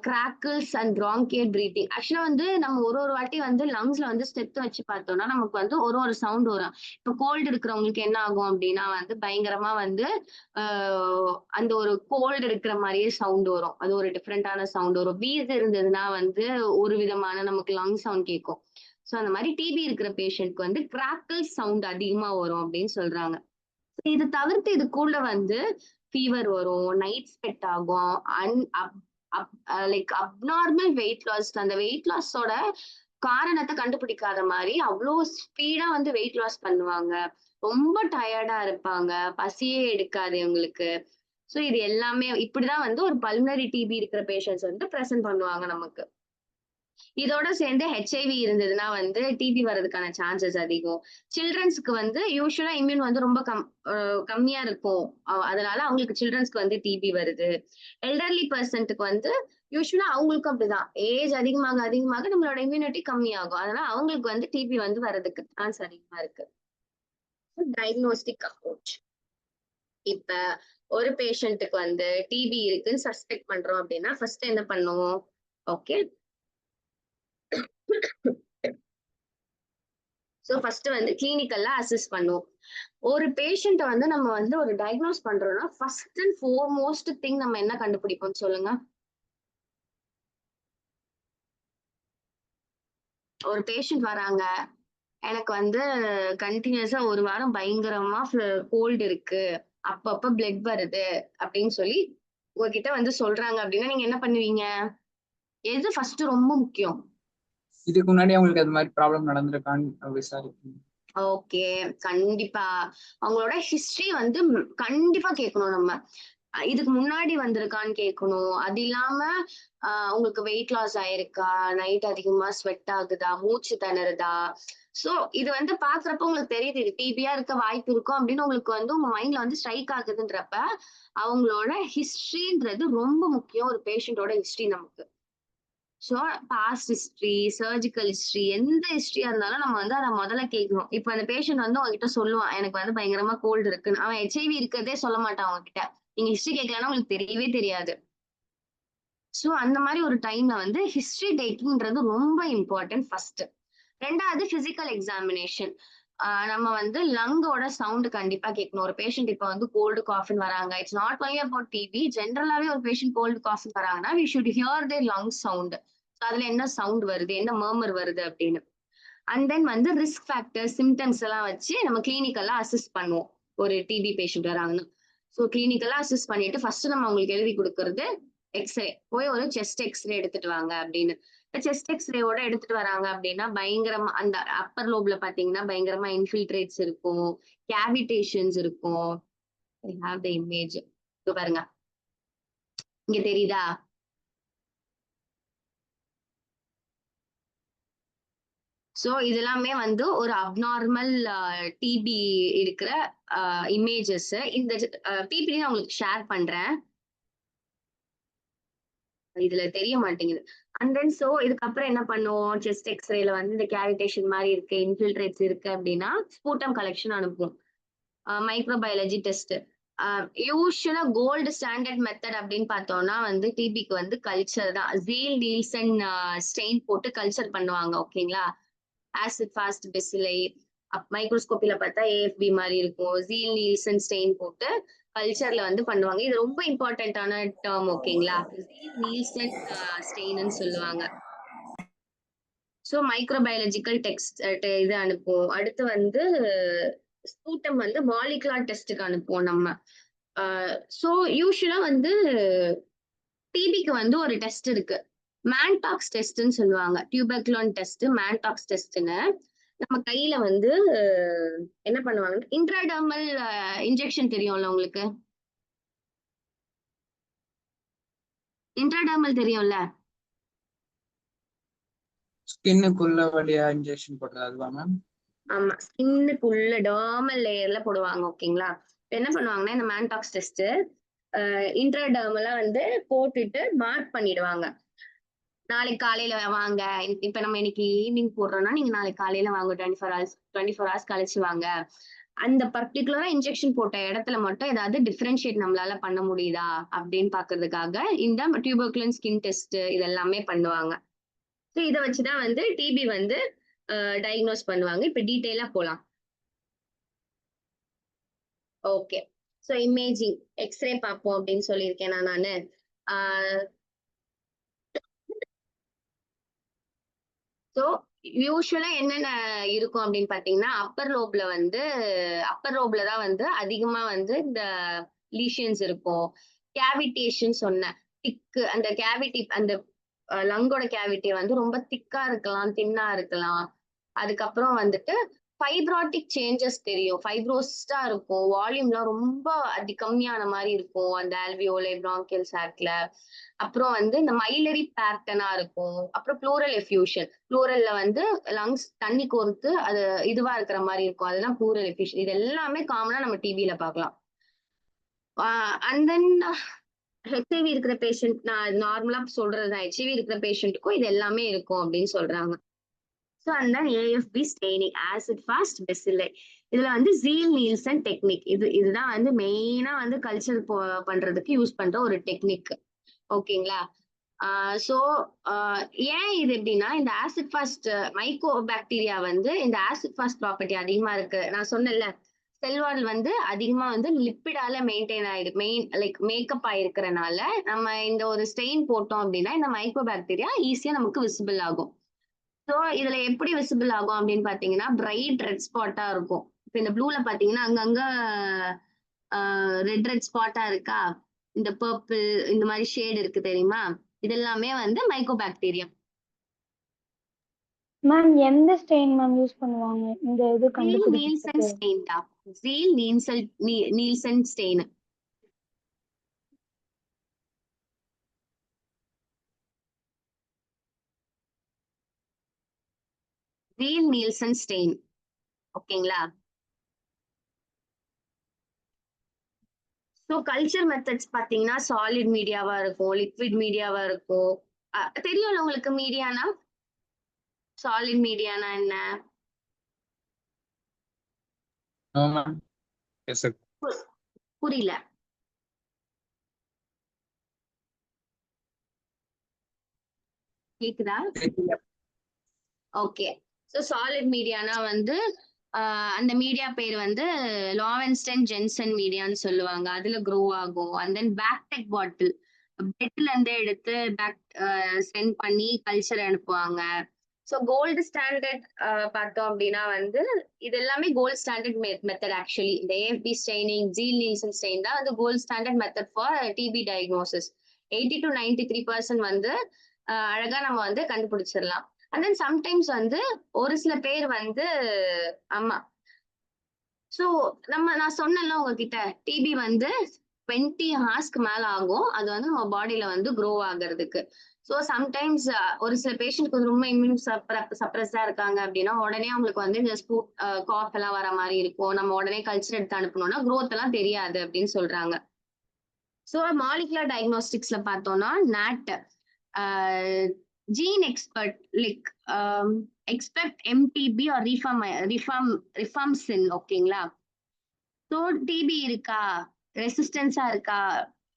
கிராக்கிள்ஸ் அண்ட் ப்ராங்கியல் பிரீத்திங். ஆக்சுவலா வந்து நம்ம ஒரு வாட்டி வந்து லங்ஸ்ல வந்து ஸ்டெப் வச்சு பார்த்தோம்னா நமக்கு வந்து ஒரு சவுண்ட் வரும். இப்போ கோல்டு இருக்கிறவங்களுக்கு என்ன ஆகும் அப்படின்னா வந்து பயங்கரமா வந்து அந்த ஒரு கோல்டு இருக்கிற மாதிரியே சவுண்ட் வரும், அது ஒரு டிஃப்ரெண்டான சவுண்ட் வரும். வீஸ் இருந்ததுன்னா வந்து ஒரு விதமான நமக்கு லங் சவுண்ட் கேட்கும். ஸோ அந்த மாதிரி டிபி இருக்கிற பேஷண்ட்க்கு வந்து கிராக்கிள் சவுண்ட் அதிகமா வரும் அப்படின்னு சொல்றாங்க. இது தவிர்த்து இதுக்குள்ள வந்து ஃபீவர் வரும், நைட் ஸ்வெட் ஆகும், லைக் அப்நார்மல் வெயிட் லாஸ். அந்த வெயிட் லாஸோட காரணத்தை கண்டுபிடிக்காத மாதிரி அவ்வளோ ஸ்பீடா வந்து வெயிட் லாஸ் பண்ணுவாங்க, ரொம்ப டயர்டா இருப்பாங்க, பசியே எடுக்காது இவங்களுக்கு. ஸோ இது எல்லாமே இப்படிதான் வந்து ஒரு பல்மனரி டிபி இருக்கிற பேஷண்ட்ஸ் வந்து ப்ரெசென்ட் பண்ணுவாங்க நமக்கு. இதோட சேர்ந்து ஹெச்ஐவி இருந்ததுன்னா வந்து டிபி வர்றதுக்கான சான்சஸ் அதிகம். சில்ட்ரன்ஸ்க்கு வந்து யூஸ்வலா இம்யூன் வந்து ரொம்ப கம்மியா இருக்கும், அதனால அவங்களுக்கு சில்ட்ரன்ஸ்க்கு வந்து டிபி வருது. எல்டர்லி பர்சன்ட்டுக்கு வந்து யூஸ்வலா அவங்களுக்கும் அப்படிதான், ஏஜ் அதிகமாக நம்மளோட இம்யூனிட்டி கம்மியாகும், அதனால அவங்களுக்கு வந்து டிபி வந்து வர்றதுக்கு சான்ஸ் அதிகமா இருக்கு. Diagnostic approach. இப்ப ஒரு பேஷண்ட்டுக்கு வந்து டிபி இருக்குன்னு சஸ்பெக்ட் பண்றோம் அப்படின்னா ஃபர்ஸ்ட் என்ன பண்ணுவோம்? ஓகே, ஸோ ஃபர்ஸ்ட் வந்து கிளினிக்கல்ல அசஸ் பண்ணுவோம். ஒரு பேஷண்ட்டை வந்து நம்ம வந்து ஒரு டயக்னோஸ் பண்றோம்னா ஃபர்ஸ்ட் அண்ட் ஃபோர்மோஸ்ட் திங் நம்ம என்ன கண்டுபிடிப்போம் சொல்லுங்க? ஒரு பேஷண்ட் வராங்க, எனக்கு வந்து கண்டினியூஸா ஒரு வாரம் பயங்கரமா கோல்டு இருக்கு, அப்பப்ப பிளட் வருது அப்படின்னு சொல்லி உங்ககிட்ட வந்து சொல்றாங்க அப்படின்னா நீங்க என்ன பண்ணுவீங்க? எது ஃபர்ஸ்ட் ரொம்ப முக்கியம்? இதுக்கு முன்னாடி அவங்களுக்கு அது மாதிரி ப்ராப்ளம் நடந்திருக்கான்னு விசாரிக்கணும். ஓகே, கண்டிப்பா அவங்களோட ஹிஸ்டரி வந்து கண்டிப்பா கேட்கணும் நம்ம. இதுக்கு முன்னாடி வந்திருக்கான்னு கேட்கணும். அது இல்லாம உங்களுக்கு வெயிட் லாஸ் ஆயிருக்கா, நைட் அதிகமா ஸ்வெட் ஆகுதா, மூச்சு திணறுதா. சோ இது வந்து பாக்குறப்ப உங்களுக்கு தெரியுது இது டிபியா இருக்க வாய்ப்பு இருக்கும் அப்படின்னு உங்களுக்கு வந்து உங்க மைண்ட்ல வந்து ஸ்ட்ரைக் ஆகுதுன்றப்ப அவங்களோட ஹிஸ்டரின்றது ரொம்ப முக்கியம். ஒரு பேஷண்டோட ஹிஸ்டரி நமக்கு, so past history, surgical history, எந்த ஹிஸ்டரியா இருந்தாலும் நம்ம வந்து அதை முதல்ல கேட்கணும். இப்போ அந்த பேஷண்ட் வந்து உங்ககிட்ட சொல்லுவான் எனக்கு வந்து பயங்கரமா கோல்டு இருக்குன்னு, அவன் ஹெச்ஐவி இருக்கிறதே சொல்ல மாட்டான் உங்ககிட்ட, நீங்க ஹிஸ்டரி கேட்கலன்னா உங்களுக்கு தெரியவே தெரியாது. ஸோ அந்த மாதிரி ஒரு டைம்ல வந்து ஹிஸ்டரி டேக்கிங்ன்றது ரொம்ப இம்பார்ட்டன்ட் ஃபர்ஸ்ட். ரெண்டாவது பிசிக்கல் எக்ஸாமினேஷன். நம்ம வந்து லங்கோட சவுண்ட் கண்டிப்பா கேட்கணும். ஒரு பேஷண்ட் இப்ப வந்து கோல்டு காஃபின் வராங்க, it's not only about TB, ஜென்ரலாவே ஒரு பேஷண்ட் கோல்டு காஃபின் வராங்கன்னா we should hear their lung sound, அதுல என்ன சவுண்ட் வருது, என்ன மர்மர் வருது அப்படின்னு. அண்ட் தென் வந்து ரிஸ்க் ஃபேக்டர் சிம்டம்ஸ் எல்லாம் வச்சு நம்ம கிளினிக்கெல்லாம் அசஸ் பண்ணுவோம். ஒரு டிபி பேஷண்ட் வராங்கன்னா ஸோ கிளினிக்கெல்லாம் அசஸ் பண்ணிட்டு ஃபர்ஸ்ட் நம்ம அவங்களுக்கு எழுதி கொடுக்கறது எக்ஸ்ரே, போய் ஒரு செஸ்ட் எக்ஸ்ரே எடுத்துட்டு வாங்க அப்படின்னு. செஸ்ட் எக்ஸ்ரேவோட எடுத்துட்டு வராங்க அப்படின்னா பயங்கரமா அந்த அப்பர் லோப்ல பாத்தீங்கன்னா பயங்கரமா இன்ஃபில்ட்ரேட்ஸ் இருக்கும், கேவிடேஷன்ஸ் இருக்கும். ஐ ஹேவ் தி இமேஜ், பாருங்க இங்க தெரியுதா? ஸோ இதெல்லாமே வந்து ஒரு அப்நார்மல் டிபி இருக்கிற இமேஜஸ். இந்த பிபிடி நான் உங்களுக்கு ஷேர் பண்றேன், இதுல தெரிய மாட்டேங்குது. அண்ட் தென் ஸோ இதுக்கப்புறம் என்ன பண்ணுவோம்? செஸ்ட் எக்ஸ்ரேல வந்து இந்த கேவிடேஷன் மாதிரி இருக்கு, இன்ஃபில்ட்ரேட்ஸ் இருக்கு அப்படின்னா ஸ்பூட்டம் கலெக்ஷன் அனுப்புவோம். Microbiology test. யூஸ்வலா கோல்டு ஸ்டாண்டர்ட் மெத்தட் அப்படின்னு பார்த்தோம்னா வந்து டிபிக்கு வந்து கல்ச்சர் தான். ஜீல் நீல்சன் ஸ்டெயின் போட்டு கல்ச்சர் பண்ணுவாங்க, ஓகேங்களா? ஆசிட் ஃபாஸ்ட் பெசிலை, மைக்ரோஸ்கோப்பில பார்த்தா ஏஎஃப்பி மாதிரி இருக்கும், ஜீல் நீல்சன் ஸ்டெயின் போட்டு கல்ச்சர்ல வந்து பண்ணுவாங்க. இது ரொம்ப இம்பார்ட்டன்டான டேர்ம், ஓகேங்களா? ஜீல் நீல்சன் ஸ்டெயின்னு சொல்லுவாங்க. ஸோ மைக்ரோபயாலஜிக்கல் டெக்ஸ்ட் இது அனுப்புவோம். அடுத்து வந்து ஸ்பூட்டம் வந்து மாலிகுலர் டெஸ்ட்டுக்கு அனுப்புவோம் நம்ம. ஸோ யூஸ்வலா வந்து டிபிக்கு வந்து ஒரு டெஸ்ட் இருக்கு, மேன்டாக்ஸ் டெஸ்ட்னு சொல்லுவாங்க. டியூபர்குலோன் டெஸ்ட், மேன்டாக்ஸ் டெஸ்ட்னு. நம்ம கையில வந்து என்ன பண்ணுவாங்க, இன்ட்ராடர்மல் இன்ஜெக்ஷன் தெரியும்ல உங்களுக்கு? இன்ட்ராடர்மல் தெரியும்ல? ஸ்கின்னுக்குள்ள வழியா இன்ஜெக்ஷன் போடுறது அதுவா மேம்? ஆமா, ஸ்கின்னுக்குள்ள டர்மல் லேயர்ல போடுவாங்க, ஓகேங்களா? என்ன பண்ணுவாங்கன்னா இந்த மேன்டாக்ஸ் டெஸ்ட் இன்ட்ராடர்மலா வந்து போட்டுட்டு மார்க் பண்ணிடுவாங்க. நாளைக்கு காலையில வாங்க, இப்ப நம்ம இன்னைக்கு ஈவினிங் போடுறோம்னா நீங்க நாளைக்கு காலையில வாங்க, 24 hours கழிச்சு வாங்க. அந்த பர்டிகுலரா இன்ஜெக்ஷன் போட்ட இடத்துல மட்டும் ஏதாவது டிஃபரன்ஷியேட் நம்மளால பண்ண முடியுதா அப்படின்னு பாக்குறதுக்காக இந்த டியூபர்குலன் ஸ்கின் டெஸ்ட் இதெல்லாமே பண்ணுவாங்க. ஸோ இதை வச்சுதான் வந்து டிபி வந்து டயக்னோஸ் பண்ணுவாங்க. இப்ப டீட்டெயிலா போலாம். ஓகே, ஸோ இமேஜிங் எக்ஸ்ரே பார்ப்போம் அப்படின்னு சொல்லியிருக்கேன் நானு. ஸோ யூஸ்வலா என்னென்ன இருக்கும் அப்படின்னு பாத்தீங்கன்னா, அப்பர் லோப்ல தான் வந்து அதிகமா வந்து இந்த லீஷன்ஸ் இருக்கும். கேவிட்டேஷன் சொன்னேன். அந்த கேவிட்டி, அந்த லங்கோட கேவிட்டி வந்து ரொம்ப திக்கா இருக்கலாம், தின்னா இருக்கலாம். அதுக்கப்புறம் வந்துட்டு ஃபைப்ராட்டிக் சேஞ்சஸ் தெரியும், ஃபைப்ரோஸ்டா இருக்கும், வால்யூம்லாம் ரொம்ப கம்மியான மாதிரி இருக்கும் அந்த ஆல்வியோலை பிராங்கியல் சாக்ல. அப்புறம் வந்து இந்த மைலரி பேட்டர்னா இருக்கும். அப்புறம் ப்ளூரல் எஃப்யூஷன், ப்ளூரல்ல வந்து லங்ஸ் தண்ணி கோர்த்து அது இதுவா இருக்கிற மாதிரி இருக்கும், அதெல்லாம் ப்ளூரல் எஃப்யூஷன். இது எல்லாமே காமனா நம்ம டிபியில பார்க்கலாம். அண்ட் தென் ஹெச்ஐவி இருக்கிற பேஷண்ட், நான் நார்மலா சொல்றதுதான், ஹெச்ஐவி இருக்கிற பேஷண்ட்டுக்கும் இது எல்லாமே இருக்கும் அப்படின்னு சொல்றாங்க. ஸோ அந்த ஏஎஃப்பி ஸ்டெய்னிங், ஆசிட் ஃபாஸ்ட் பெசில்லை. இதுல வந்து ஜீல் நீல்சன் டெக்னிக், இதுதான் வந்து மெயினா வந்து கல்ச்சர் பண்றதுக்கு யூஸ் பண்ற ஒரு டெக்னிக். ஓகேங்களா? ஸோ ஏன் இது எப்படின்னா, இந்த ஆசிட் ஃபாஸ்ட் மைக்கோ பாக்டீரியா வந்து இந்த ஆசிட் ஃபாஸ்ட் ப்ராப்பர்ட்டி அதிகமா இருக்கு. நான் சொன்னேன்ல, செல் வால் வந்து அதிகமா வந்து லிப்பிடால மெயின்டைன் லைக் மேக்கப் ஆயிருக்கிறனால நம்ம இந்த ஒரு ஸ்டெயின் போட்டோம் அப்படின்னா இந்த மைக்கோ பாக்டீரியா ஈஸியா நமக்கு விசிபிள் ஆகும். ஸோ இதுல எப்படி விசிபிள் ஆகும் அப்படின்னு பாத்தீங்கன்னா, பிரைட் ரெட் ஸ்பாட்டா இருக்கும். இப்ப இந்த ப்ளூல பாத்தீங்கன்னா அங்கங்க ரெட் ஸ்பாட்டா இருக்கா, இந்த பர்பிள் இந்த மாதிரி ஷேட் இருக்கு தெரியுமா, இதெல்லாமே வந்து மைக்கோ பாக்டீரியம். மேம் எந்த ஸ்டெயின் மேம் யூஸ் பண்ணுவாங்க இந்த இது நீல்சன் கண்டுபிடிக்கிறதுக்கு? ஸ்டெயின்டா, நீல்சன் ஸ்டெயின். Neelsen stain. ஓகேங்களா? ஸோ கல்ச்சர் மெத்தட்ஸ் பாத்தீங்கன்னா சாலிட் மீடியாவா இருக்கும், லிக்விட் மீடியாவா இருக்கும். தெரியும்ல உங்களுக்கு மீடியானா, சாலிட் மீடியானா என்ன? No, ma'am. Yes, sir. புரியல. கேக்குதா? ஓகே, ஸோ சாலிட் மீடியானா வந்து அந்த மீடியா பேர் வந்து லாவென்ஸ்டைன் ஜென்சன் மீடியான்னு சொல்லுவாங்க. அதுல க்ரோ ஆகும். அண்ட் தென் பேக்டெக் பாட்டில், பெட்ல இருந்தே எடுத்து சென்ட் பண்ணி கல்ச்சர் அனுப்புவாங்க. ஸோ கோல்டு ஸ்டாண்டர்ட் பார்த்தோம் அப்படின்னா வந்து இது எல்லாமே கோல்டு ஸ்டாண்டர்ட் மெத்தட். ஆக்சுவலி இந்த AFB staining, Ziehl Neelsen stain தான் வந்து gold standard method for TB diagnosis. 80 to 93% வந்து அழகா நம்ம வந்து கண்டுபிடிச்சிடலாம். அண்ட் தென் சம்டைம்ஸ் வந்து ஒரு சில பேர் வந்து ஆமா. ஸோ நான் சொன்னேன்ல உங்ககிட்ட, டிபி வந்து 20 ஹார்ஸ்க்கு மேல ஆகும் அது வந்து நம்ம பாடியில வந்து க்ரோ ஆகுறதுக்கு. ஸோ சம்டைம்ஸ் ஒரு சில பேஷண்ட்க்கு வந்து ரொம்ப இம்யூன் சப்ரஸ்டா இருக்காங்க அப்படின்னா உடனே அவங்களுக்கு வந்து இந்த காஃப் எல்லாம் வர மாதிரி இருக்கும். நம்ம உடனே கல்ச்சர் எடுத்து அனுப்பணும்னா க்ரோத் எல்லாம் தெரியாது அப்படின்னு சொல்றாங்க. ஸோ மாலிகுலர் டயக்னோஸ்டிக்ஸ்ல பார்த்தோம்னா NAAT, GeneXpert like Xpert MTB or rifampicin. ஓகேங்களா? ஸோ டிபி இருக்கா, ரெசிஸ்டன்ஸா இருக்கா,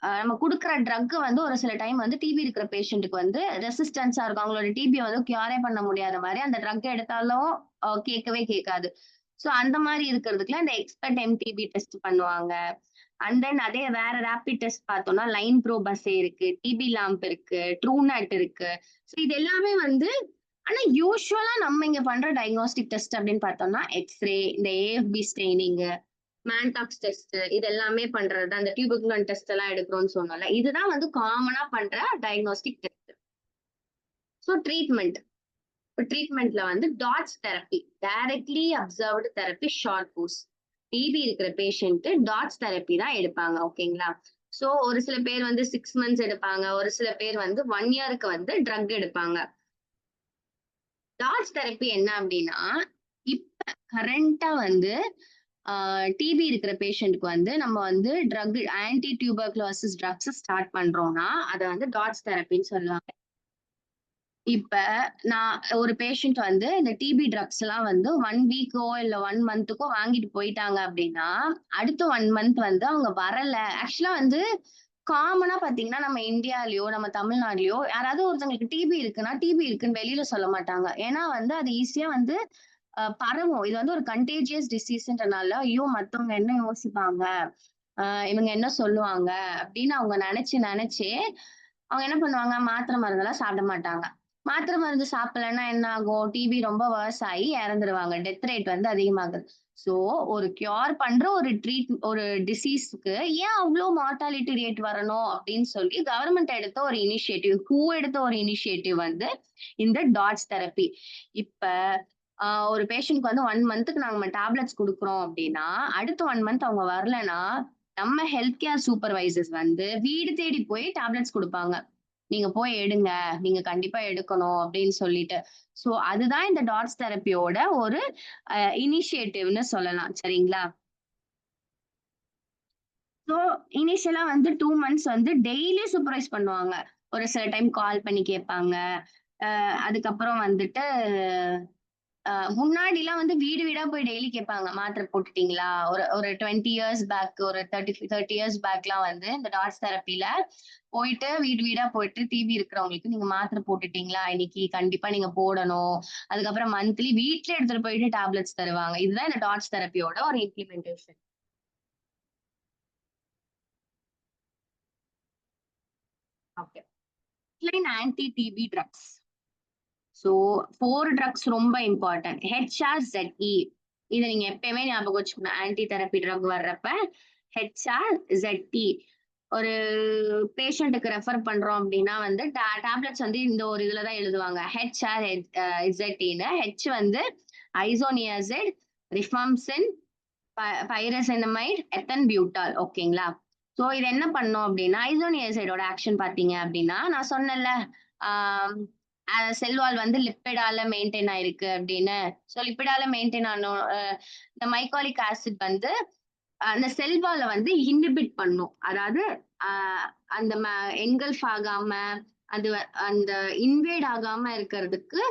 நம்ம கொடுக்குற ட்ரக் வந்து ஒரு சில டைம் வந்து டிபி இருக்கிற பேஷண்ட்டுக்கு வந்து ரெசிஸ்டன்ஸா இருக்கும், அவங்களோட டிபி வந்து கியூரே பண்ண முடியாத மாதிரி அந்த ட்ரக் எடுத்தாலும் கேட்கவே கேட்காது. ஸோ அந்த மாதிரி இருக்கிறதுக்குலாம் இந்த எக்ஸ்பெக்ட் எம்டிபி டெஸ்ட் பண்ணுவாங்க. அண்ட் தென் அதே வேற ரேபிட் டெஸ்ட் பார்த்தோம்னா லைன் ப்ரோபஸே இருக்கு, டிபி லாம்ப் இருக்கு, ட்ரூநட் இருக்கு. ஸோ இது எல்லாமே வந்து, ஆனா யூஸ்வலா நம்ம இங்க பண்ற டயக்னோஸ்டிக் டெஸ்ட் அப்படின்னு பார்த்தோம்னா எக்ஸ்ரே, இந்த ஏஎஃப்பி ஸ்டெய்னிங், மேன்டாக்ஸ் டெஸ்ட், இது எல்லாமே பண்றது. அந்த டியூபர்குலன் டெஸ்ட் எல்லாம் எடுக்கிறோம்னு சொன்னோம்ல, இதுதான் வந்து காமனா பண்ற டயக்னோஸ்டிக் டெஸ்ட். ஸோ ட்ரீட்மெண்ட்ல வந்து DOTS therapy, directly observed therapy, short course. TB இருக்கிற பேஷண்ட் டாட்ஸ் தெரப்பி தான் எடுப்பாங்க. ஓகேங்களா? ஸோ ஒரு சில பேர் வந்து 6 months எடுப்பாங்க, ஒரு சில பேர் வந்து 1 yearக்கு வந்து ட்ரக் எடுப்பாங்க. டாட்ஸ் தெரப்பி என்ன அப்படின்னா, இப்ப கரண்டா வந்து டிபி இருக்கிற பேஷண்ட்க்கு வந்து நம்ம வந்து drug, anti tuberculosis drugs start பண்றோம்னா அதை வந்து டாட்ஸ் தெரப்பின்னு சொல்லுவாங்க. இப்ப நான் ஒரு பேஷண்ட் வந்து இந்த டிபி ட்ரக்ஸ் எல்லாம் வந்து 1 வீக்கோ இல்ல 1 மந்த்துக்கோ வாங்கிட்டு போயிட்டாங்க அப்படின்னா, அடுத்த 1 மந்த் வந்து அவங்க வரல. ஆக்சுவலா வந்து காமனா பாத்தீங்கன்னா நம்ம இந்தியாலயோ நம்ம தமிழ்நாடுலயோ யாராவது ஒருத்தவங்களுக்கு டிபி இருக்குன்னா டிபி இருக்குன்னு வெளியில சொல்ல மாட்டாங்க. ஏன்னா வந்து அது ஈஸியா வந்து பரவும். இது வந்து ஒரு கண்டேஜியஸ் டிசீஸ்ன்றனால ஐயோ மத்தவங்க என்ன யோசிப்பாங்க, இவங்க என்ன சொல்லுவாங்க அப்படின்னு அவங்க நினைச்சு அவங்க என்ன பண்ணுவாங்க, மாத்திரை மருந்தெல்லாம் சாப்பிட மாட்டாங்க. மாத்திரை மருந்து சாப்பிடலன்னா என்ன ஆகும், டிபி ரொம்ப வர்ஸ் ஆகி இறந்துருவாங்க. டெத் ரேட் வந்து அதிகமாகுது. சோ ஒரு கியூர் பண்ற ஒரு டிசீஸ்க்கு ஏன் அவ்வளோ மார்டாலிட்டி ரேட் வரணும் அப்படின்னு சொல்லி கவர்மெண்ட் எடுத்த ஒரு இனிஷியேட்டிவ், எடுத்த ஒரு இனிஷியேட்டிவ் வந்து இந்த டாட்ஸ் தெரப்பி. இப்ப ஒரு பேஷண்ட்க்கு வந்து 1 மந்த்துக்கு நாங்க டேப்லெட்ஸ் குடுக்குறோம் அப்படின்னா, அடுத்த 1 மந்த் அவங்க வரலன்னா, நம்ம ஹெல்த் கேர் சூப்பர்வைசர்ஸ் வந்து வீடு தேடி போய் டேப்லெட்ஸ் குடுப்பாங்க. நீங்க போய் எடுங்க. நீங்க கண்டிப்பா எடுக்கணும் அப்படின்னு சொல்லிட்டு. சோ அதுதான் இந்த டாட்ஸ் தெரப்பியோட ஒரு இனிஷியேட்டிவ்னு சொல்லலாம். சரிங்களா? சோ இனிஷியலா வந்து 2 மந்த்ஸ் வந்து டெய்லி சூப்பர்வைஸ் பண்ணுவாங்க. ஒரு சில டைம் கால் பண்ணி கேட்பாங்க. அதுக்கப்புறம் வந்துட்டு முன்னாடிலாம் வந்து வீடு வீடா போய் டெய்லி கேட்பாங்க. மாத்திரை போட்டுட்டீங்களா? ஒரு ஒரு 20 இயர்ஸ் பேக், ஒரு 30 இயர்ஸ் பேக்லாம் வந்து இந்த டாட்ஸ் தெரப்பில போயிட்டு வீடு வீடா போயிட்டு டிபி இருக்கிறவங்களுக்கு நீங்க மாத்திரை போட்டுட்டீங்களா? இன்னைக்கு கண்டிப்பா நீங்க போடணும். அதுக்கப்புறம் மந்த்லி வீட்ல எடுத்துட்டு போயிட்டு டேப்லெட்ஸ் தருவாங்க. இதுதான் இந்த டாட்ஸ் தெரப்பியோட ஒரு implementation. Okay. Anti TB drugs. So 4 drugs ரொம்ப இம்பார்ட்டன்ட். HRZE. இத நீங்க எப்பயுமே ஞாபகம் வச்சுக்கணும். ஆன்டி தெரப்பி ட்ரக் வர்றப்ப HRZE. ஒரு பேஷண்ட்டுக்கு ரெஃபர் பண்றோம் அப்படின்னா வந்து டேப்லெட்ஸ் வந்து இந்த ஒரு இதுலதான் எழுதுவாங்க. HRZEன்னு. ஹெச் வந்து ஐசோனியாசிட், ரிஃபாம்சின், பைரசெனமைட், எத்தன்பியூட்டால். ஓகேங்களா? சோ இது என்ன பண்ணோம் அப்படின்னா, ஐசோனியாசைடோட ஆக்ஷன் பாத்தீங்க அப்படின்னா நான் சொன்னேன்ல, செல் வால் வந்து லிப்பிடால மெயின்டைன் ஆயிருக்கு அப்படின்னு. சோ லிப்பிடால மெயின்டைன் ஆனோம். இந்த மைக்காலிக் ஆசிட் வந்து அந்த செல் வால வந்து இன்ஹிபிட் பண்ணும். அதாவது அந்த என்கல்ஃப் ஆகாம அது அந்த இன்வேட் ஆகாம இருக்கிறதுக்கு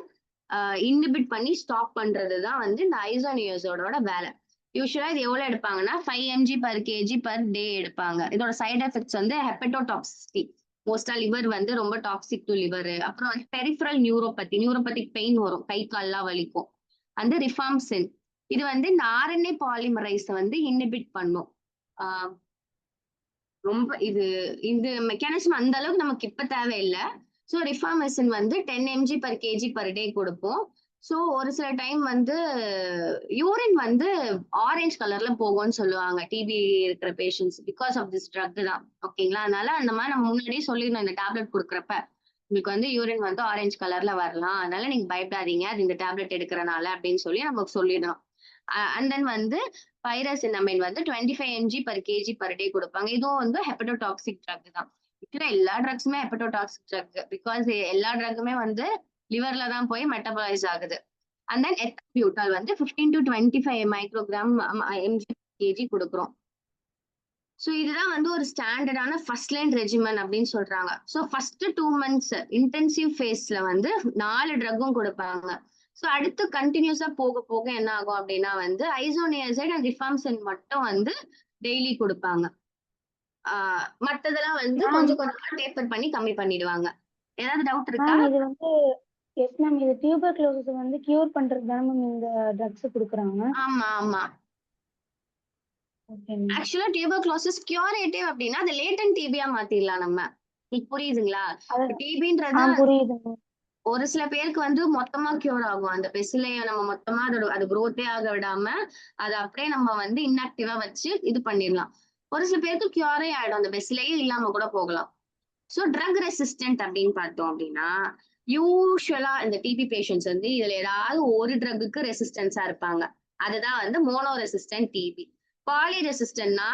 இன்ஹிபிட் பண்ணி ஸ்டாப் பண்றதுதான் வந்து இந்த ஐசோனியாசைடோட வேலை. யூஸ்வலா இது எவ்வளவு எடுப்பாங்கன்னா 5 mg per kg per day எடுப்பாங்க. இதோட சைடு எஃபெக்ட்ஸ் வந்து ஹெப்படோடாக்சிசிட்டி. மோஸ்டா லிவர் வந்து ரொம்ப டாக்ஸிக் டு லிவர். அப்புறம் வந்து பெரிஃபரல் நியூரோபதிக் பெயின் வரும், கை கால்லாம் வலிக்கும். அந்த ரிஃபாம்சின் இது வந்து இந்த RNA பாலிமரைஸை வந்து இன்ஹிபிட் பண்ணும். ரொம்ப இது மெக்கானிசம் அந்த அளவுக்கு நமக்கு இப்ப தேவையில்லை. ஸோ ரிஃபாமசின் வந்து 10 mg per kg per day கொடுப்போம். ஸோ ஒரு சில டைம் வந்து யூரின் வந்து ஆரஞ்சு கலர்ல போகும்னு சொல்லுவாங்க டிபி இருக்கிற patients, because of this drug தான். ஓகேங்களா? அதனால அந்த மாதிரி நம்ம முன்னாடியே சொல்லிடணும், இந்த டேப்லெட் கொடுக்குறப்ப உங்களுக்கு வந்து யூரின் வந்து ஆரஞ்சு கலர்ல வரலாம், அதனால நீங்க பயப்படாதீங்க அது இந்த டேப்லெட் எடுக்கிறனால அப்படின்னு சொல்லி நமக்கு சொல்லிடணும். அண்ட் தென் வந்து பைரசினமைன் வந்து 25 mg per kg per day கொடுப்பாங்க. இதுவும் வந்து ஹெப்படோடாக்சிக் ட்ரக் தான். இருக்கிற எல்லா ட்ரக்ஸுமே ஹெப்படோடாக்சிக் ட்ரக், பிகாஸ் எல்லா ட்ரக்குமே வந்து லிவர்ல தான் போய் மெட்டபலைஸ் ஆகுது. அண்ட் தென் எத்தன்பியூட்டால் வந்து 15 to 25 மைக்ரோகிராம் mg kg கொடுக்குறோம். ஸோ இதுதான் வந்து ஒரு ஸ்டாண்டர்டான ஃபர்ஸ்ட் லைன் ரெஜிமன் அப்படின்னு சொல்றாங்க. ஸோ ஃபர்ஸ்ட் 2 months இன்டென்சிவ் ஃபேஸ்ல வந்து 4 ட்ரக்கும் கொடுப்பாங்க. ஸோ அடுத்து கண்டினியூஸா போக போக என்ன ஆகும் அப்படின்னா வந்து ஐசோனியாசைட் அண்ட் ரிஃபாம்சின் மட்டும் வந்து டெய்லி கொடுப்பாங்க. மத்ததெல்லாம் வந்து கொஞ்சம் கொஞ்சமா டேப்பர் பண்ணி கம்மி பண்ணிடுவாங்க. ஏதாவது டவுட் இருக்கா? இது வந்து எஸ் மேம், இது டியூபர்குலோசிஸ் வந்து கியூர் பண்றதுக்கு தானே மேம் இந்த ட்ரக்ஸ் கொடுக்குறாங்க? ஆமா ஆமா. Okay ma'am. ஆக்சுவலா டியூபர்குலோசிஸ் கியூரேட்டிவ் அப்படின்னா அது லேட்டன்ட் டிபியா மாத்திடலாம் நம்ம. உங்களுக்கு புரியுதுங்களா? டிபின்றது புரியுது. ஒரு சில பேருக்கு வந்து மொத்தமா கியூர் ஆகும். அந்த பெசிலைய நம்ம மொத்தமா அது குரோத்தே ஆக விடாம அதை அப்படியே நம்ம வந்து இன்ஆக்டிவா வச்சு இது பண்ணிடலாம். ஒரு சில பேருக்கு கியூரே ஆயிடும், அந்த பெசிலையே இல்லாம கூட போகலாம். ஸோ ட்ரக் ரெசிஸ்டன்ட் அப்படின்னு பார்த்தோம் அப்படின்னா யூஸ்வலா இந்த டிபி பேஷண்ட்ஸ் வந்து இதுல ஏதாவது ஒரு ட்ரக்குக்கு ரெசிஸ்டன்ஸா இருப்பாங்க. அதுதான் வந்து மோனோ ரெசிஸ்டன்ட் டிபி. பாலி ரெசிஸ்டன்ட்னா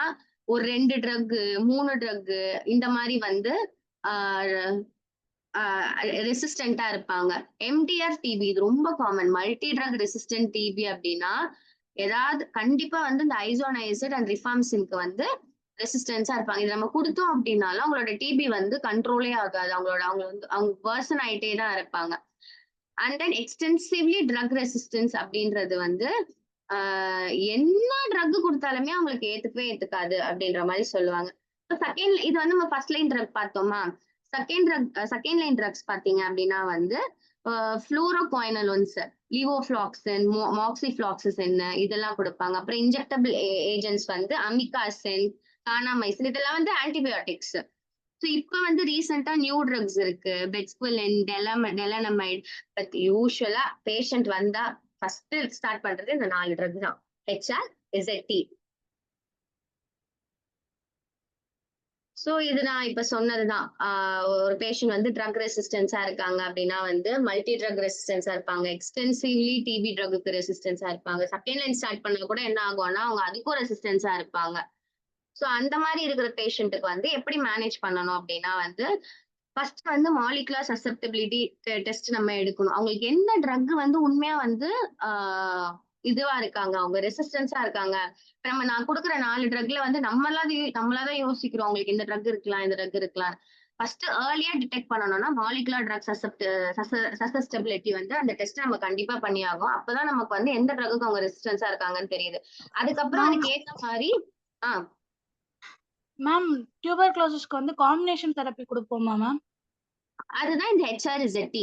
ஒரு 2 ட்ரக் 3 ட்ரக் இந்த மாதிரி வந்து ரெசிஸ்டண்டா இருப்பாங்க. எம்டிஆர் டிபி இது ரொம்ப common. Multi drug resistant TB அப்படின்னா ஏதாவது கண்டிப்பா வந்து இந்த ஐசோனியாசிட் அண்ட் ரிஃபாம்சின்க்கு வந்து ரெசிஸ்டன்ஸா இருப்பாங்க. இது நம்ம கொடுத்தோம் அப்படின்னாலும் அவங்களோட டிபி வந்து கண்ட்ரோலே ஆகாது. அவங்க வந்து அவங்க பர்சன் ஆயிட்டே தான் இருப்பாங்க. And then extensively drug resistance அப்படின்றது வந்து என்ன ட்ரக் கொடுத்தாலுமே அவங்களுக்கு ஏத்துக்காது அப்படின்ற மாதிரி சொல்லுவாங்க. செகண்ட் இது வந்து நம்ம ஃபர்ஸ்ட் லைன் ட்ரக் பார்த்தோமா. செகண்ட் லைன் ட்ரக்ஸ் பாத்தீங்க அப்படின்னா வந்து ஃப்ளூரோகுயினலோன்ஸ், லிவோஃப்ளாக்சின், மாக்சிஃப்ளாக்சிசின் இதெல்லாம் கொடுப்பாங்க. அப்புறம் இன்ஜெக்டபிள் ஏஜென்ட்ஸ் வந்து அமிகாசின், கானாமைசின் இதெல்லாம் வந்து ஆன்டிபயோட்டிக்ஸ். ஸோ இப்போ வந்து ரீசெண்டா நியூ ட்ரக்ஸ் இருக்கு, பெட்ஸ்குலின், டெலனமைட். பட் யூஸ்வலா பேஷண்ட் வந்தா ஃபர்ஸ்ட் ஸ்டார்ட் பண்றது இந்த 4 ட்ரக் தான், ஹெச்ஆர், இசட்டி. ஸோ இது நான் இப்ப சொன்னதுதான். ஒரு பேஷண்ட் வந்து ட்ரக் ரெசிஸ்டன்ஸா இருக்காங்க அப்படின்னா வந்து மல்டி ட்ரக் ரெசிஸ்டன்ஸா இருப்பாங்க, எக்ஸ்டென்சிவ்லி டிபி ட்ரக்குக்கு ரெசிஸ்டன்ஸா இருப்பாங்க. செகண்ட் லைன் ஸ்டார்ட் பண்ண கூட என்ன ஆகும்னா அவங்க அதுக்கும் ரெசிஸ்டன்ஸா இருப்பாங்க. ஸோ அந்த மாதிரி இருக்கிற பேஷண்ட்டுக்கு வந்து எப்படி மேனேஜ் பண்ணணும் அப்படின்னா வந்து ஃபர்ஸ்ட் வந்து மாலிகுலர் சசெப்டிபிலிட்டி டெஸ்ட் நம்ம எடுக்கணும். அவங்களுக்கு எந்த ட்ரக் வந்து உண்மையா வந்து இதுவா இருக்காங்க, அவங்க ரெசிஸ்டன்ஸா இருக்காங்க. நான் கொடுக்குற 4 ட்ரக்ல வந்து நம்மளாதான் யோசிக்கிறோம் அவங்களுக்கு இந்த ட்ரக் இருக்கலாம், இந்த ட்ரக் இருக்கலாம். ஃபர்ஸ்ட் ஏர்லியா டிடெக்ட் பண்ணணும்னா மாலிகுலர் ட்ரக் சசெப்டிபிலிட்டி வந்து அந்த டெஸ்ட் நம்ம கண்டிப்பா பண்ணி ஆகும். அப்பதான் நமக்கு வந்து எந்த ட்ரக்குக்கு அவங்க ரெசிஸ்டன்ஸா இருக்காங்கன்னு தெரியுது. அதுக்கப்புறம் அதுக்கு ஏத்த மாதிரி மேம் டியூபர்குலோசிஸ்க்கு வந்து காம்பினேஷன் தெரப்பி கொடுப்போமா மேம்? அதுதான் இந்த ஹெச்ஆர்இசட்டி.